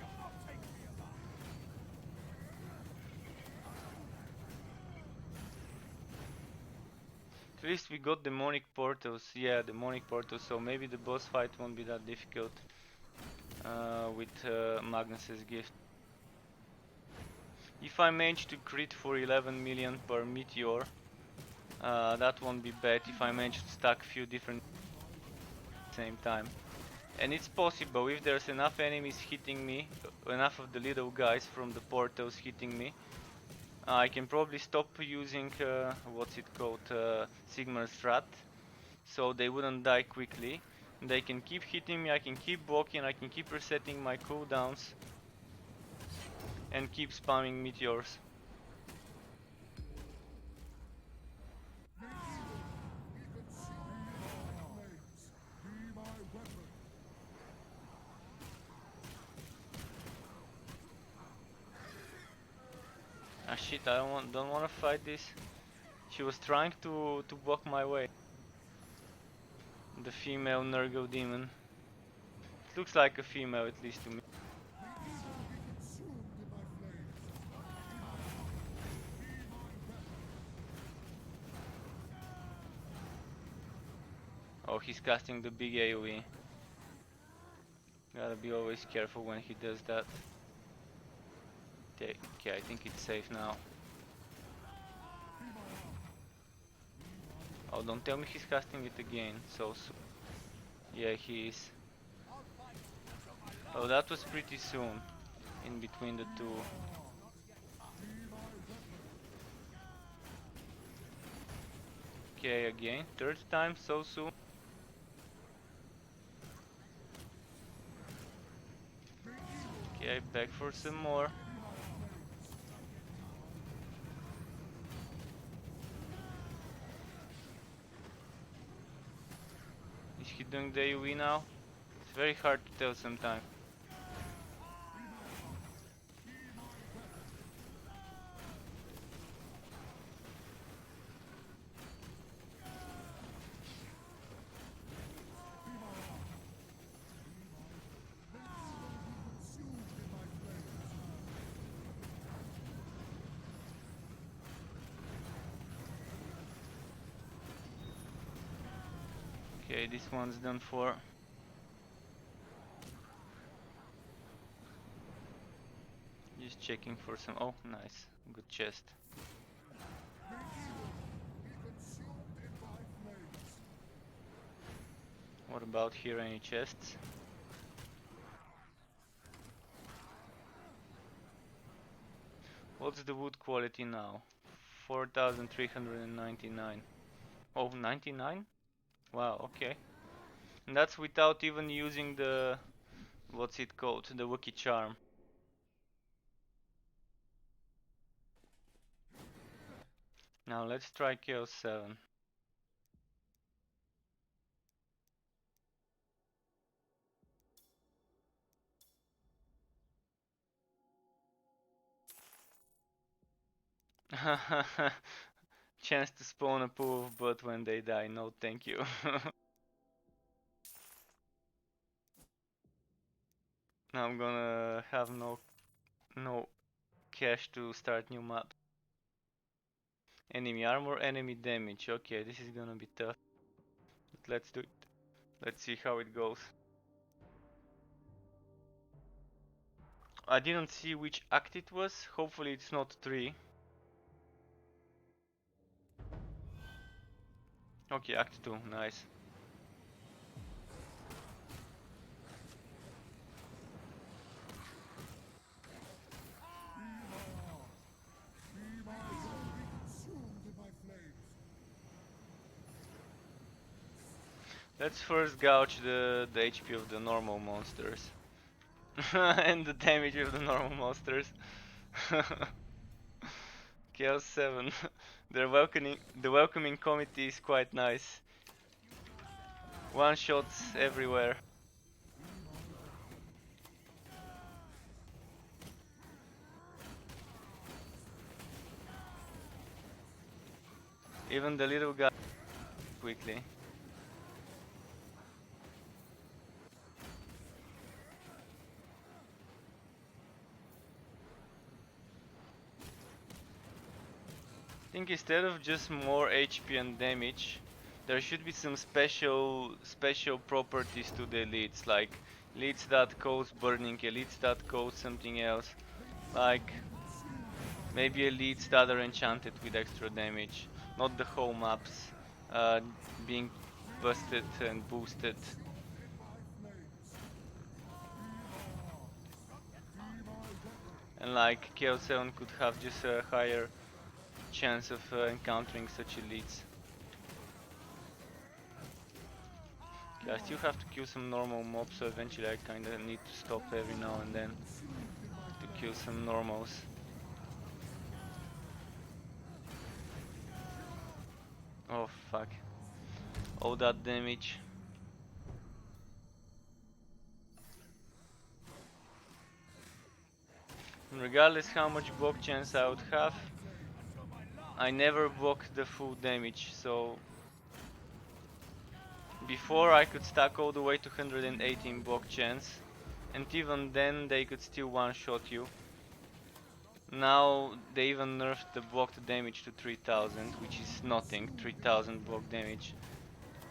At least we got demonic portals. Yeah, demonic portals, so maybe the boss fight won't be that difficult with Magnus's gift. If I manage to crit for 11 million per meteor, that won't be bad if I manage to stack a few different at the same time. And it's possible if there's enough enemies hitting me, enough of the little guys from the portals hitting me, I can probably stop using, what's it called, Sigmar's Strat, so they wouldn't die quickly. They can keep hitting me, I can keep blocking, I can keep resetting my cooldowns, and keep spamming meteors. Ah shit, I don't wanna fight this. She was trying to block my way. The female Nurgle demon. It looks like a female, at least to me. Oh, he's casting the big AoE. Gotta be always careful when he does that. Okay, I think it's safe now. Oh, don't tell me he's casting it again, so soon. Yeah, he is. Oh, that was pretty soon, in between the two. Okay, again, third time so soon. Okay, back for some more. Is he doing the AoE now? It's very hard to tell sometimes. Okay, this one's done for. Just checking for some. Oh, nice. Good chest. What about here? Any chests? What's the wood quality now? 4,399. Oh, 99? Wow, okay. And that's without even using the... what's it called? The Wookiee charm. Now let's try Chaos 7. Chance to spawn a pool of blood when they die. No, thank you. Now I'm gonna have no cash to start new map. Enemy armor, enemy damage. Okay, this is gonna be tough. But let's do it. Let's see how it goes. I didn't see which act it was. Hopefully it's not 3. Okay, act 2. Nice. Let's first gouge the HP of the normal monsters. And the damage of the normal monsters. Chaos 7. The welcoming committee is quite nice. One shots everywhere. Even the little guy quickly. I think instead of just more HP and damage, there should be some special properties to the elites, like elites that cause burning, elites that cause something else, like maybe elites that are enchanted with extra damage, not the whole maps uh, being busted and boosted. And like Chaos 7 could have just a higher chance of encountering such elites. Okay, I still have to kill some normal mobs, so eventually I kinda need to stop every now and then to kill some normals. Oh fuck. All that damage. And regardless how much block chance I would have, I never block the full damage, so before I could stack all the way to 118 block chance, and even then they could still one-shot you. Now they even nerfed the blocked damage to 3000, which is nothing, 3000 block damage.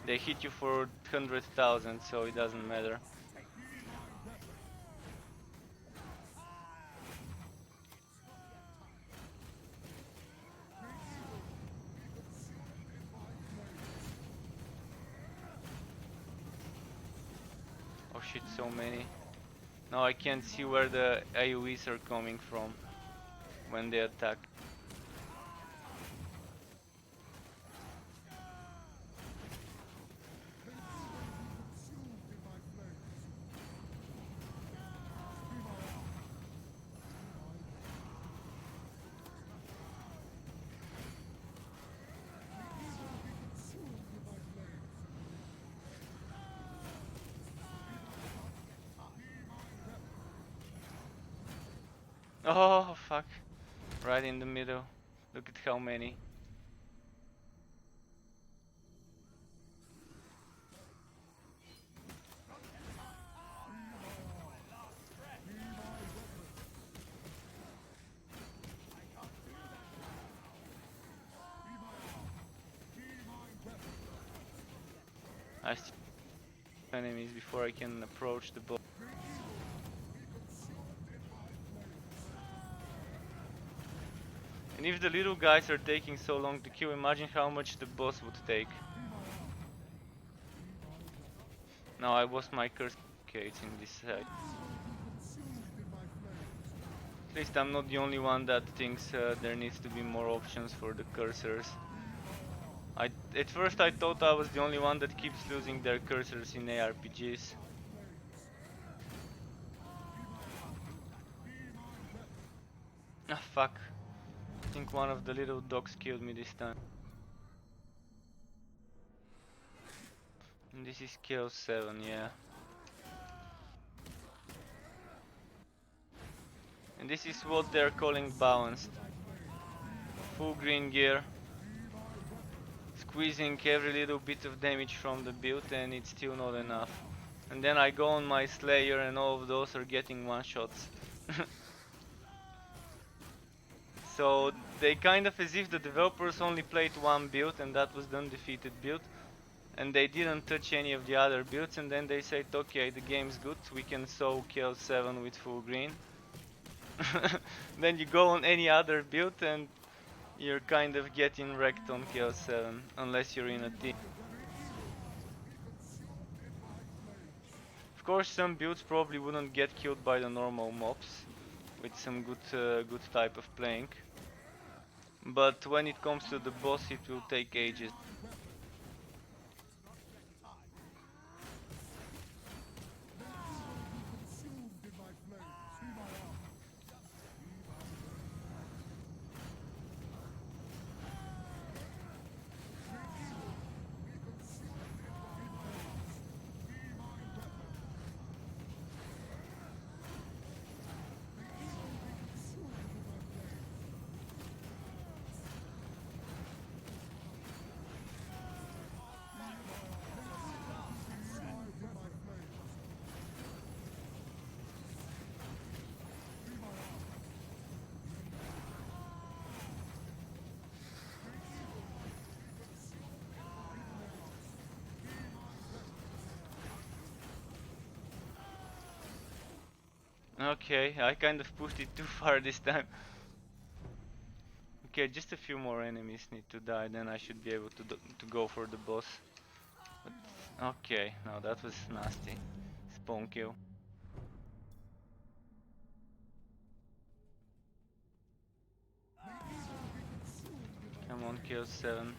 They hit you for 100,000, so it doesn't matter. Oh shit, so many. Now I can't see where the AoEs are coming from when they attack. Oh fuck, right in the middle. Look at how many. I enemies before I can approach the boss. And if the little guys are taking so long to kill, imagine how much the boss would take. Now I lost my curse. Okay, it's in this side. At least I'm not the only one that thinks there needs to be more options for the cursors. At first I thought I was the only one that keeps losing their cursors in ARPGs. Ah, fuck. I think one of the little dogs killed me this time. And this is Chaosbane, yeah. And this is what they're calling balanced. Full green gear. Squeezing every little bit of damage from the build, and it's still not enough. And then I go on my Slayer and all of those are getting one shots. So they kind of as if the developers only played one build and that was the undefeated build. And they didn't touch any of the other builds, and then they said, okay, the game's good, we can sow Chaos 7 with full green. Then you go on any other build and you're kind of getting wrecked on Chaos 7, unless you're in a team. Of course, some builds probably wouldn't get killed by the normal mobs, with some good type of playing. But when it comes to the boss, it will take ages. Okay, I kind of pushed it too far this time. Okay, just a few more enemies need to die, then I should be able to go for the boss. But, okay, no, that was nasty. Spawn kill. Come on, kill 7.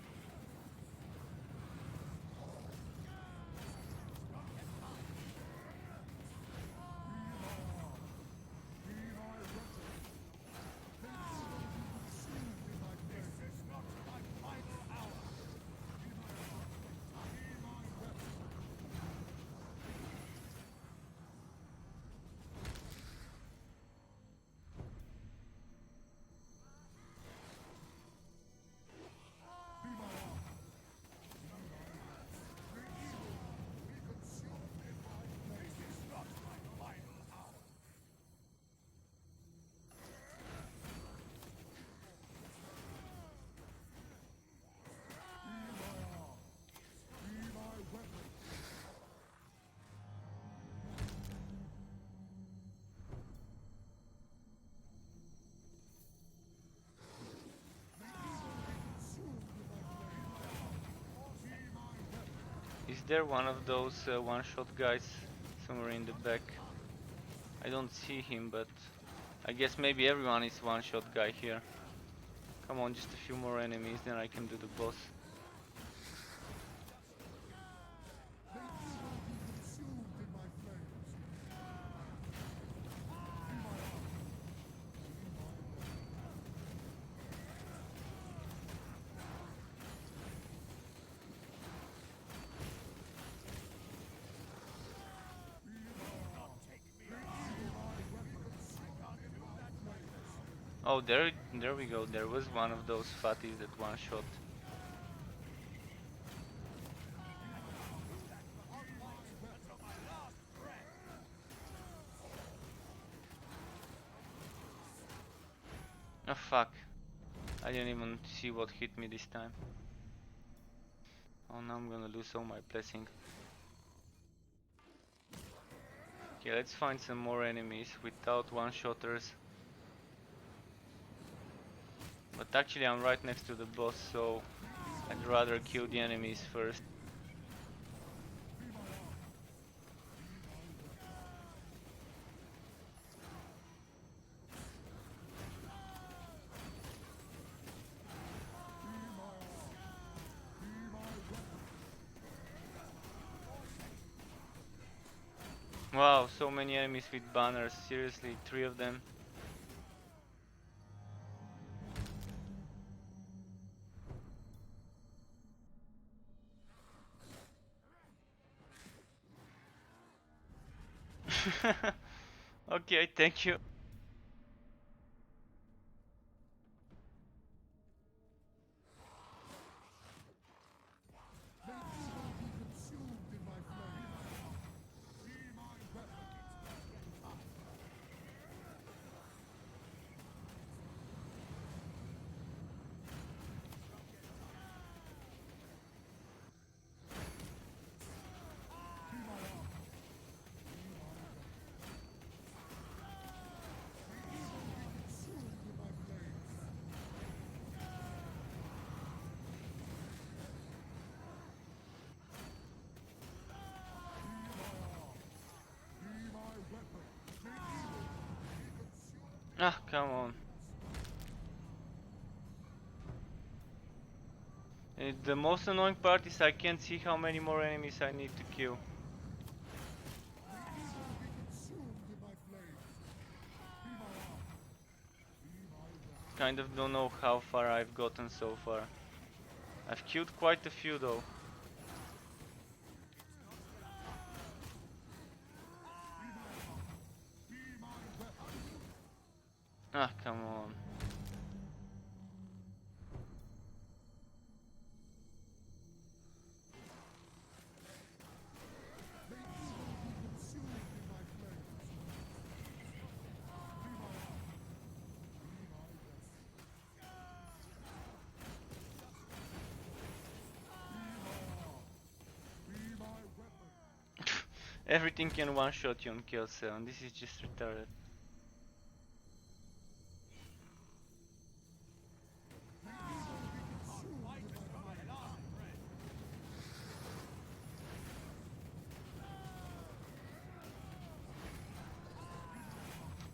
Is there one of those one-shot guys somewhere in the back? I don't see him, but I guess maybe everyone is one-shot guy here. Come on, just a few more enemies, then I can do the boss. Oh, there we go. There was one of those fatties that one-shot. Oh fuck. I didn't even see what hit me this time. Oh, now I'm gonna lose all my blessings. Okay, let's find some more enemies without one-shotters. But actually I'm right next to the boss, so I'd rather kill the enemies first. Wow, so many enemies with banners, seriously, 3 of them. Okay, thank you. Ah, come on. The most annoying part is I can't see how many more enemies I need to kill. Kind of don't know how far I've gotten so far. I've killed quite a few though. Ah, come on. Everything can one-shot you on kill 7. This is just retarded.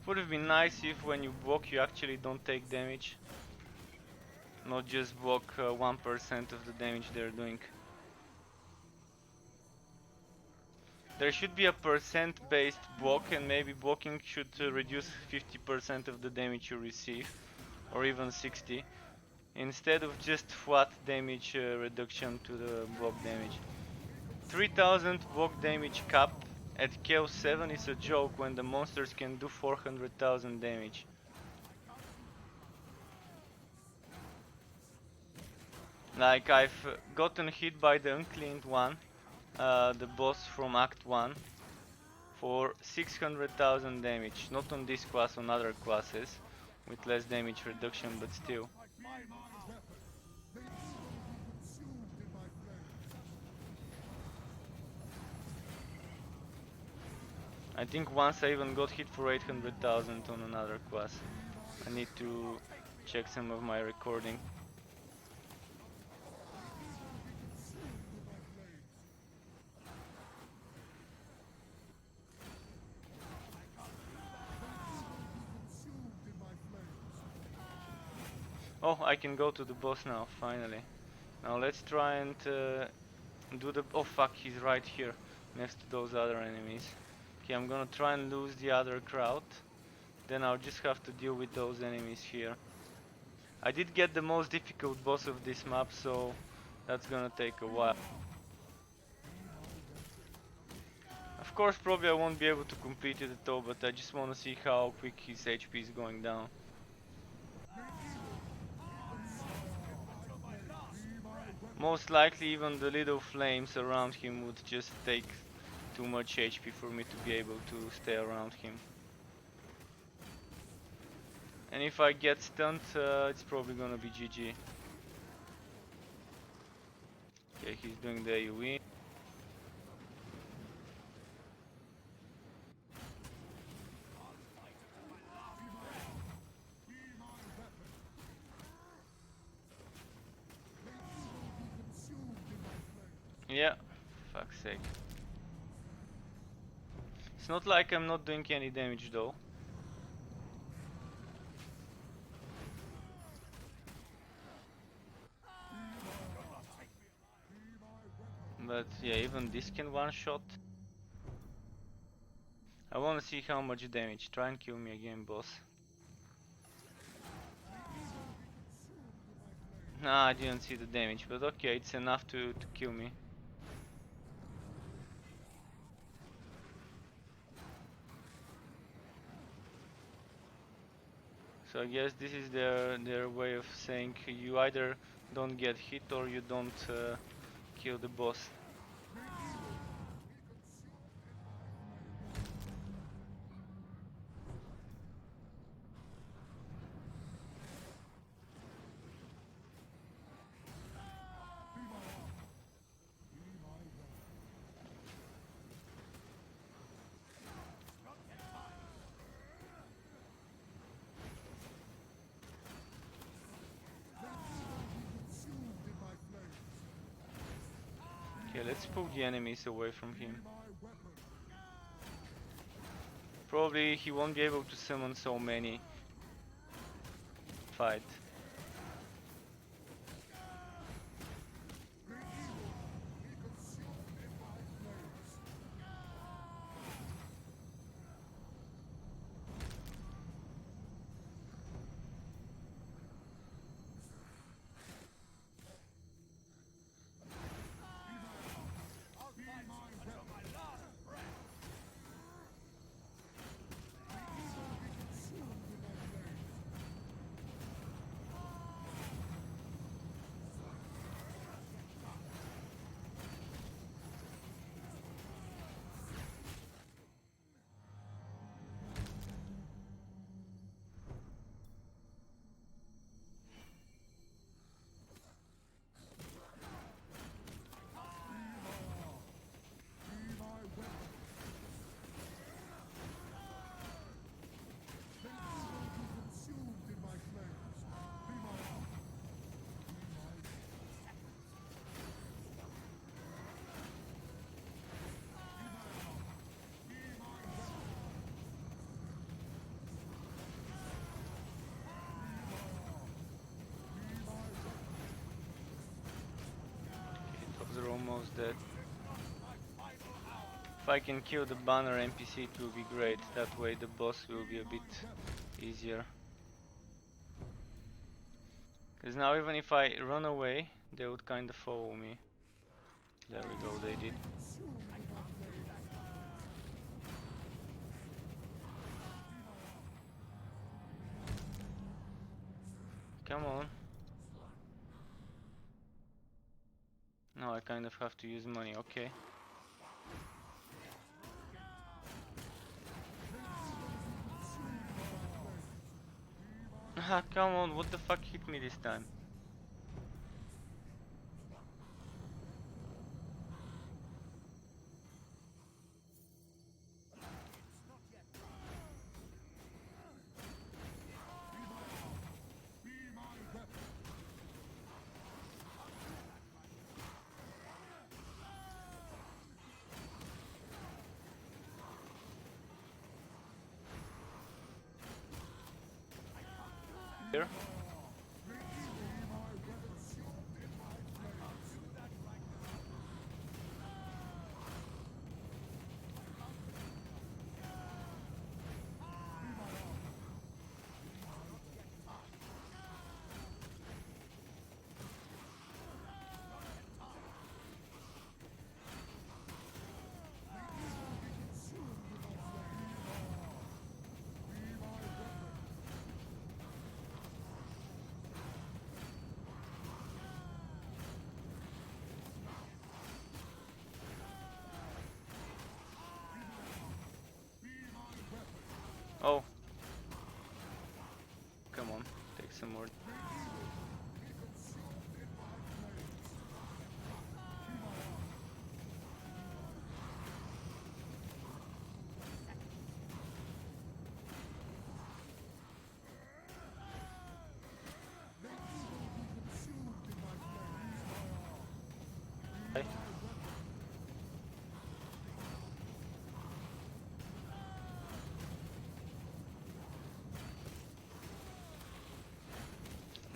Would have been nice if when you block you actually don't take damage. Not just block 1% of the damage they're doing. There should be a percent based block, and maybe blocking should reduce 50% of the damage you receive, or even 60, instead of just flat damage reduction to the block damage. 3000 block damage cap at Chaos 7 is a joke when the monsters can do 400,000 damage. Like I've gotten hit by the Uncleaned one, the boss from Act 1, for 600,000 damage. Not on this class, on other classes with less damage reduction, but still. I think once I even got hit for 800,000 on another class. I need to check some of my recording. Oh, I can go to the boss now, finally. Now let's try and do the... Oh fuck, he's right here, next to those other enemies. Okay, I'm gonna try and lose the other crowd. Then I'll just have to deal with those enemies here. I did get the most difficult boss of this map, so that's gonna take a while. Of course, probably I won't be able to complete it at all, but I just want to see how quick his HP is going down. Most likely even the little flames around him would just take too much HP for me to be able to stay around him. And if I get stunned, it's probably gonna be GG. Okay, he's doing the AoE. fuck's sake. It's not like I'm not doing any damage though. But yeah, even this can one-shot. I wanna see how much damage. Try and kill me again, boss. Nah, I didn't see the damage, but okay, it's enough to kill me. So I guess this is their way of saying you either don't get hit or you don't kill the boss. Okay, let's pull the enemies away from him. Probably he won't be able to summon so many. Fight. They're almost dead. If I can kill the banner NPC, it will be great. That way the boss will be a bit easier. Because now even if I run away, they would kind of follow me. There we go, they did. Come on. No, I kind of have to use money, okay. Ah, come on, what the fuck hit me this time? Here. Oh. Come on, take some more.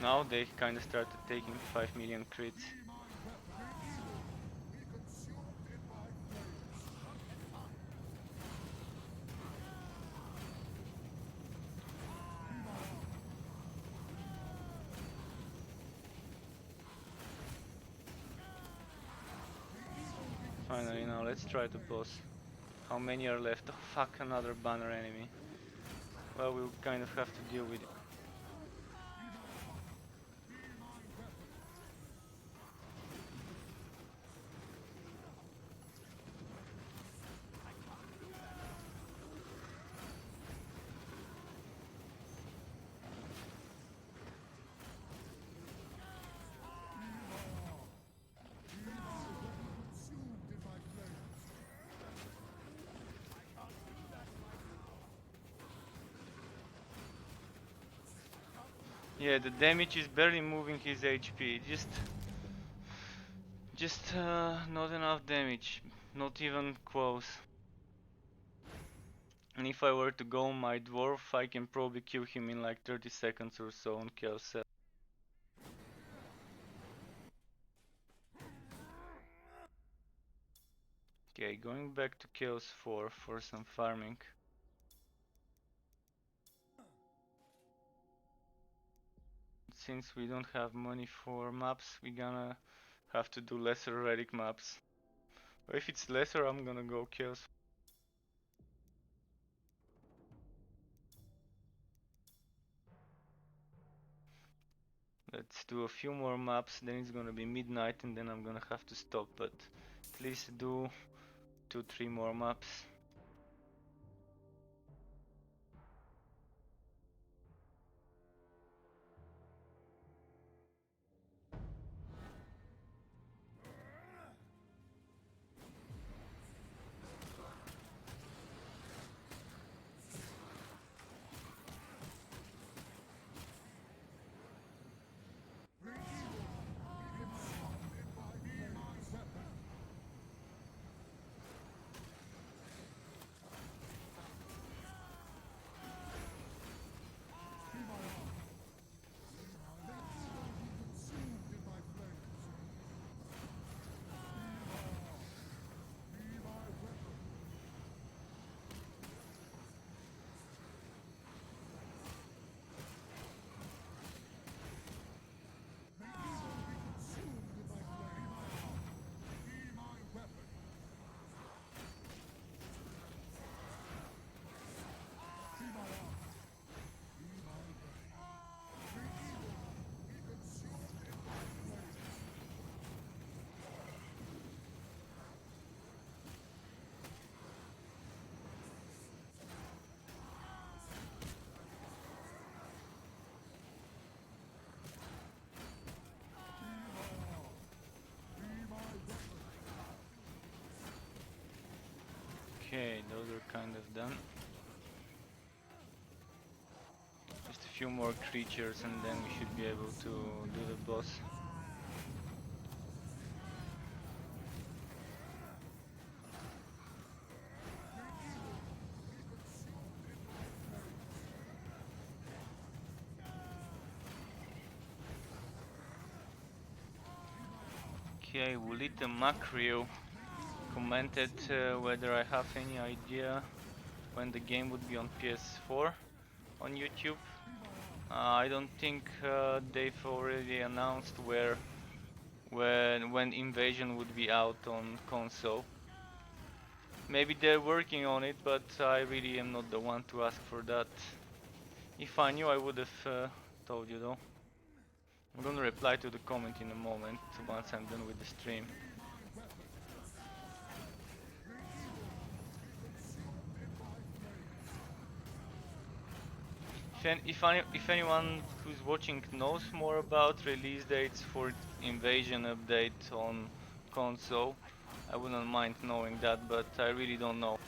Now they kind of started taking 5 million crits. Finally, now let's try the boss. How many are left? Oh fuck, another banner enemy. Well, we'll kind of have to deal with it. Yeah, the damage is barely moving his HP. Just not enough damage. Not even close. And if I were to go my dwarf, I can probably kill him in like 30 seconds or so on Chaos 7. Okay, going back to Chaos 4 for some farming. Since we don't have money for maps, we're gonna have to do lesser relic maps. But if it's lesser, I'm gonna go Chaos. Let's do a few more maps, then it's gonna be midnight and then I'm gonna have to stop, but at least do 2-3 more maps. Okay, those are kind of done. Just a few more creatures and then we should be able to do the boss. Okay, Wulita Macrio commented whether I have any idea when the game would be on PS4 on YouTube. I don't think they've already announced when Invasion would be out on console. Maybe they're working on it, but I really am not the one to ask for that. If I knew, I would have told you though. I'm gonna reply to the comment in a moment once I'm done with the stream. If anyone who's watching knows more about release dates for Invasion update on console, I wouldn't mind knowing that, but I really don't know.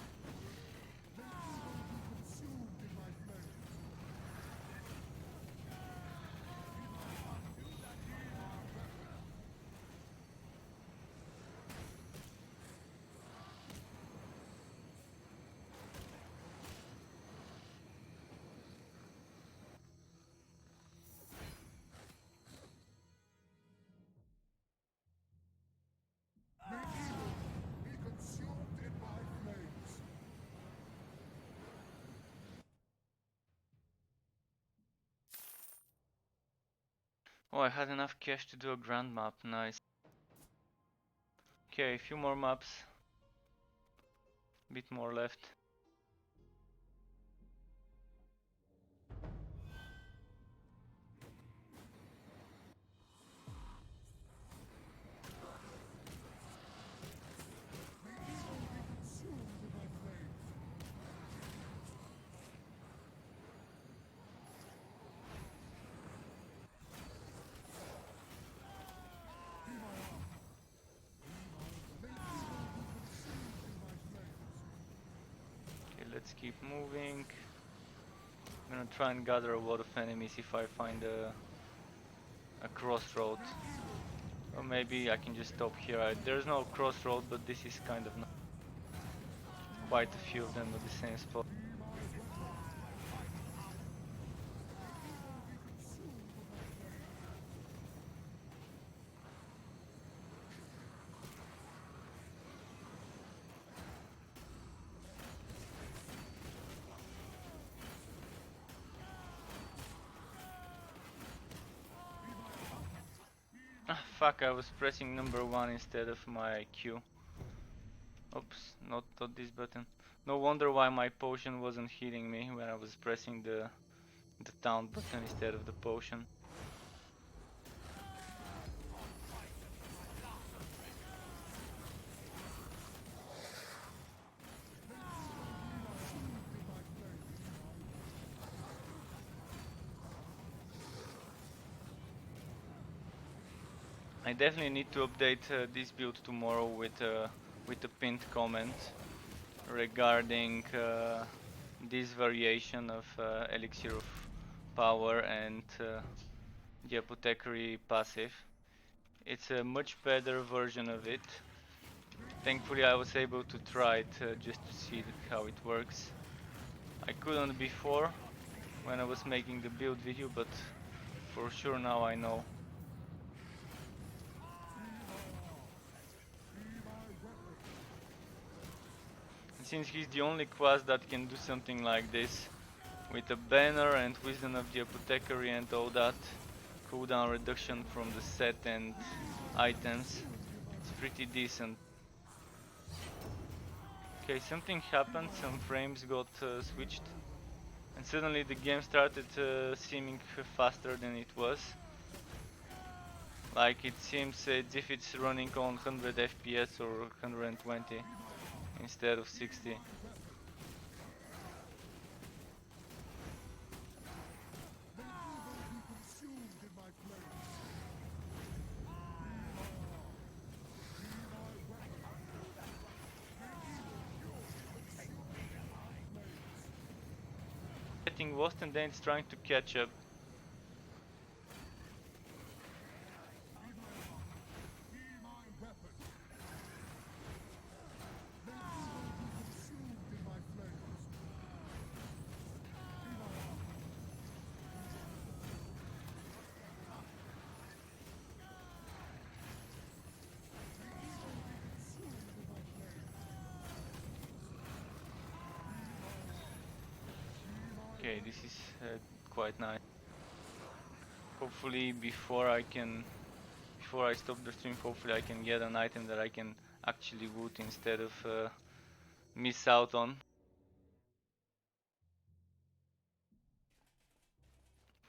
Oh, I had enough cash to do a grand map, nice. Okay, a few more maps. Bit more left. Okay, let's keep moving. I'm gonna try and gather a lot of enemies if I find a crossroad. Or maybe I can just stop here. There's no crossroad, but this is kind of quite a few of them at the same spot. Ah, fuck, I was pressing number 1 instead of my Q. Oops, not this button. No wonder why my potion wasn't hitting me when I was pressing the taunt button instead of the potion. I definitely need to update this build tomorrow with a pinned comment regarding this variation of Elixir of Power and the Apothecary passive. It's a much better version of it. Thankfully I was able to try it just to see how it works. I couldn't before when I was making the build video, but for sure now I know. And since he's the only class that can do something like this, with a banner and Wisdom of the Apothecary and all that, cooldown reduction from the set and items, it's pretty decent. Okay, something happened, some frames got switched, and suddenly the game started seeming faster than it was. Like it seems as if it's running on 100 FPS or 120 instead of 60. Getting lost and then it's trying to catch up. Okay, this is quite nice. Hopefully before I stop the stream, hopefully I can get an item that I can actually loot instead of miss out on.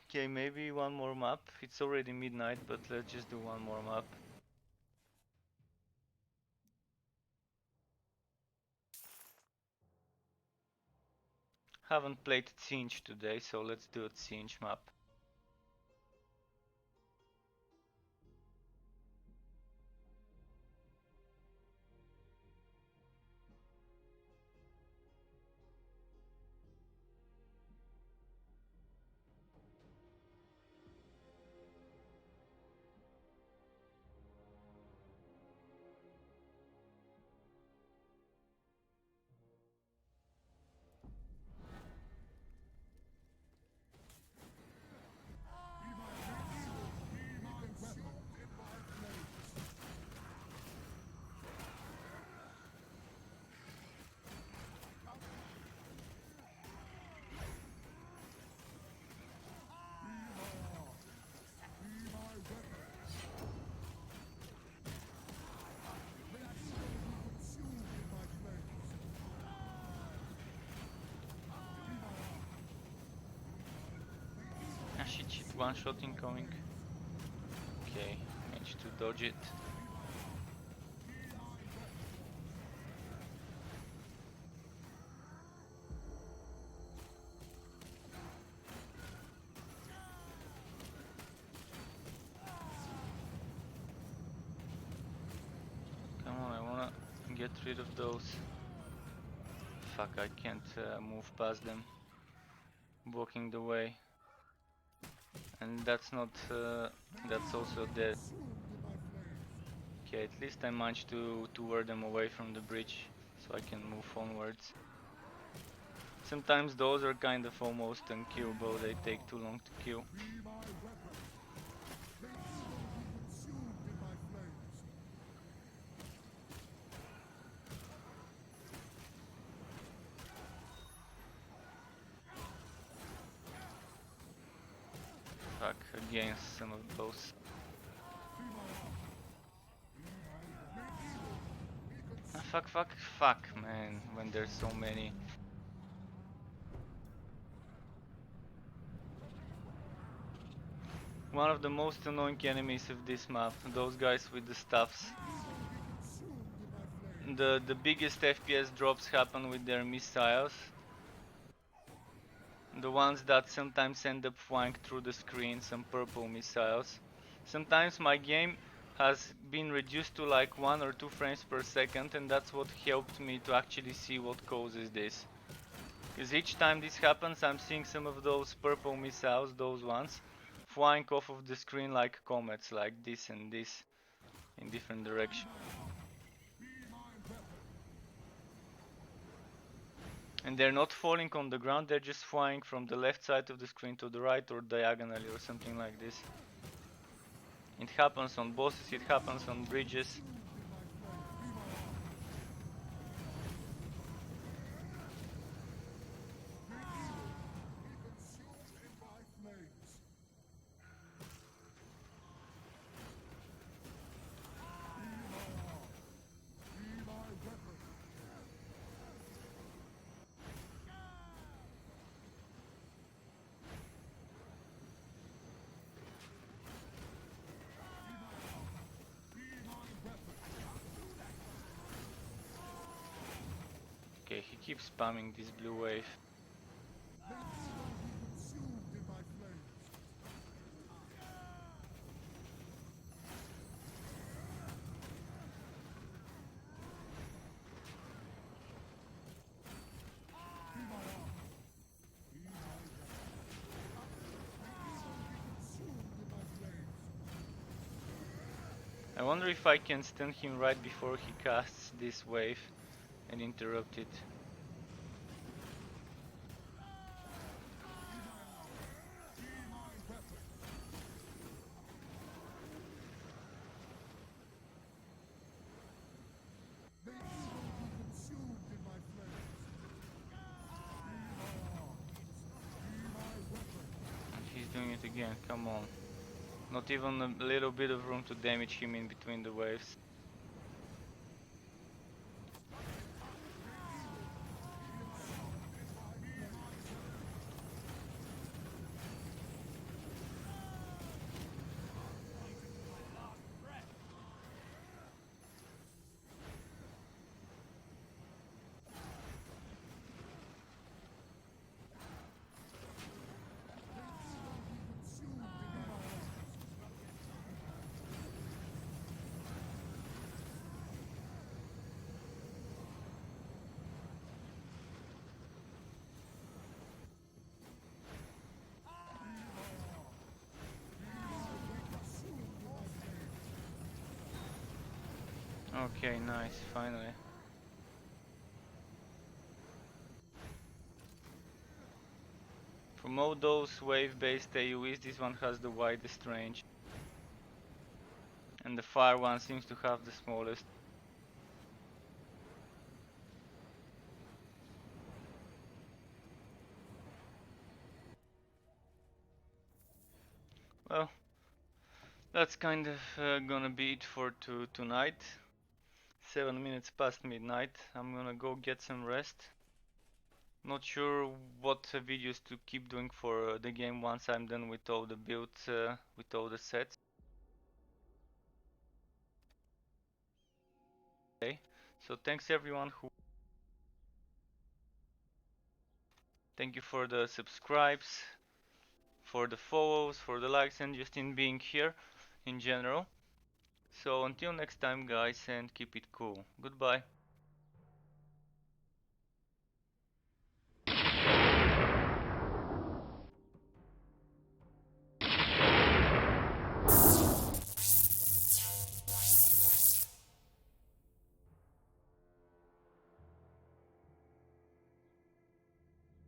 Okay, maybe one more map. It's already midnight, but let's just do one more map. Haven't played Tsinch today, so let's do a Tsinch map. Shit, one shot incoming. Okay, managed to dodge it. Come on, I wanna get rid of those. Fuck, I can't move past them. Blocking the way. And that's not, that's also dead. Okay, at least I managed to lure them away from the bridge, so I can move onwards. Sometimes those are kind of almost unkillable, they take too long to kill. Fuck, against some of those. Ah, fuck, man, when there's so many. One of the most annoying enemies of this map, those guys with the staffs. The biggest FPS drops happen with their missiles. The ones that sometimes end up flying through the screen, some purple missiles. Sometimes my game has been reduced to like 1 or 2 frames per second, and that's what helped me to actually see what causes this. Because each time this happens, I'm seeing some of those purple missiles, those ones, flying off of the screen like comets, like this and this, in different directions. And they're not falling on the ground, they're just flying from the left side of the screen to the right or diagonally or something like this. It happens on bosses, it happens on bridges. Okay, he keeps spamming this blue wave. I wonder if I can stun him right before he casts this wave and interrupt it. And he's doing it again, come on. Not even a little bit of room to damage him in between the waves. Okay, nice, finally. From all those wave-based AoEs, this one has the widest range. And the fire one seems to have the smallest. Well, that's kind of gonna be it for tonight. 7 minutes past midnight. I'm gonna go get some rest. Not sure what videos to keep doing for the game once I'm done with all the builds, with all the sets. Okay, so thanks everyone who. Thank you for the subscribes, for the follows, for the likes, and just in being here in general. So until next time, guys, and keep it cool. Goodbye.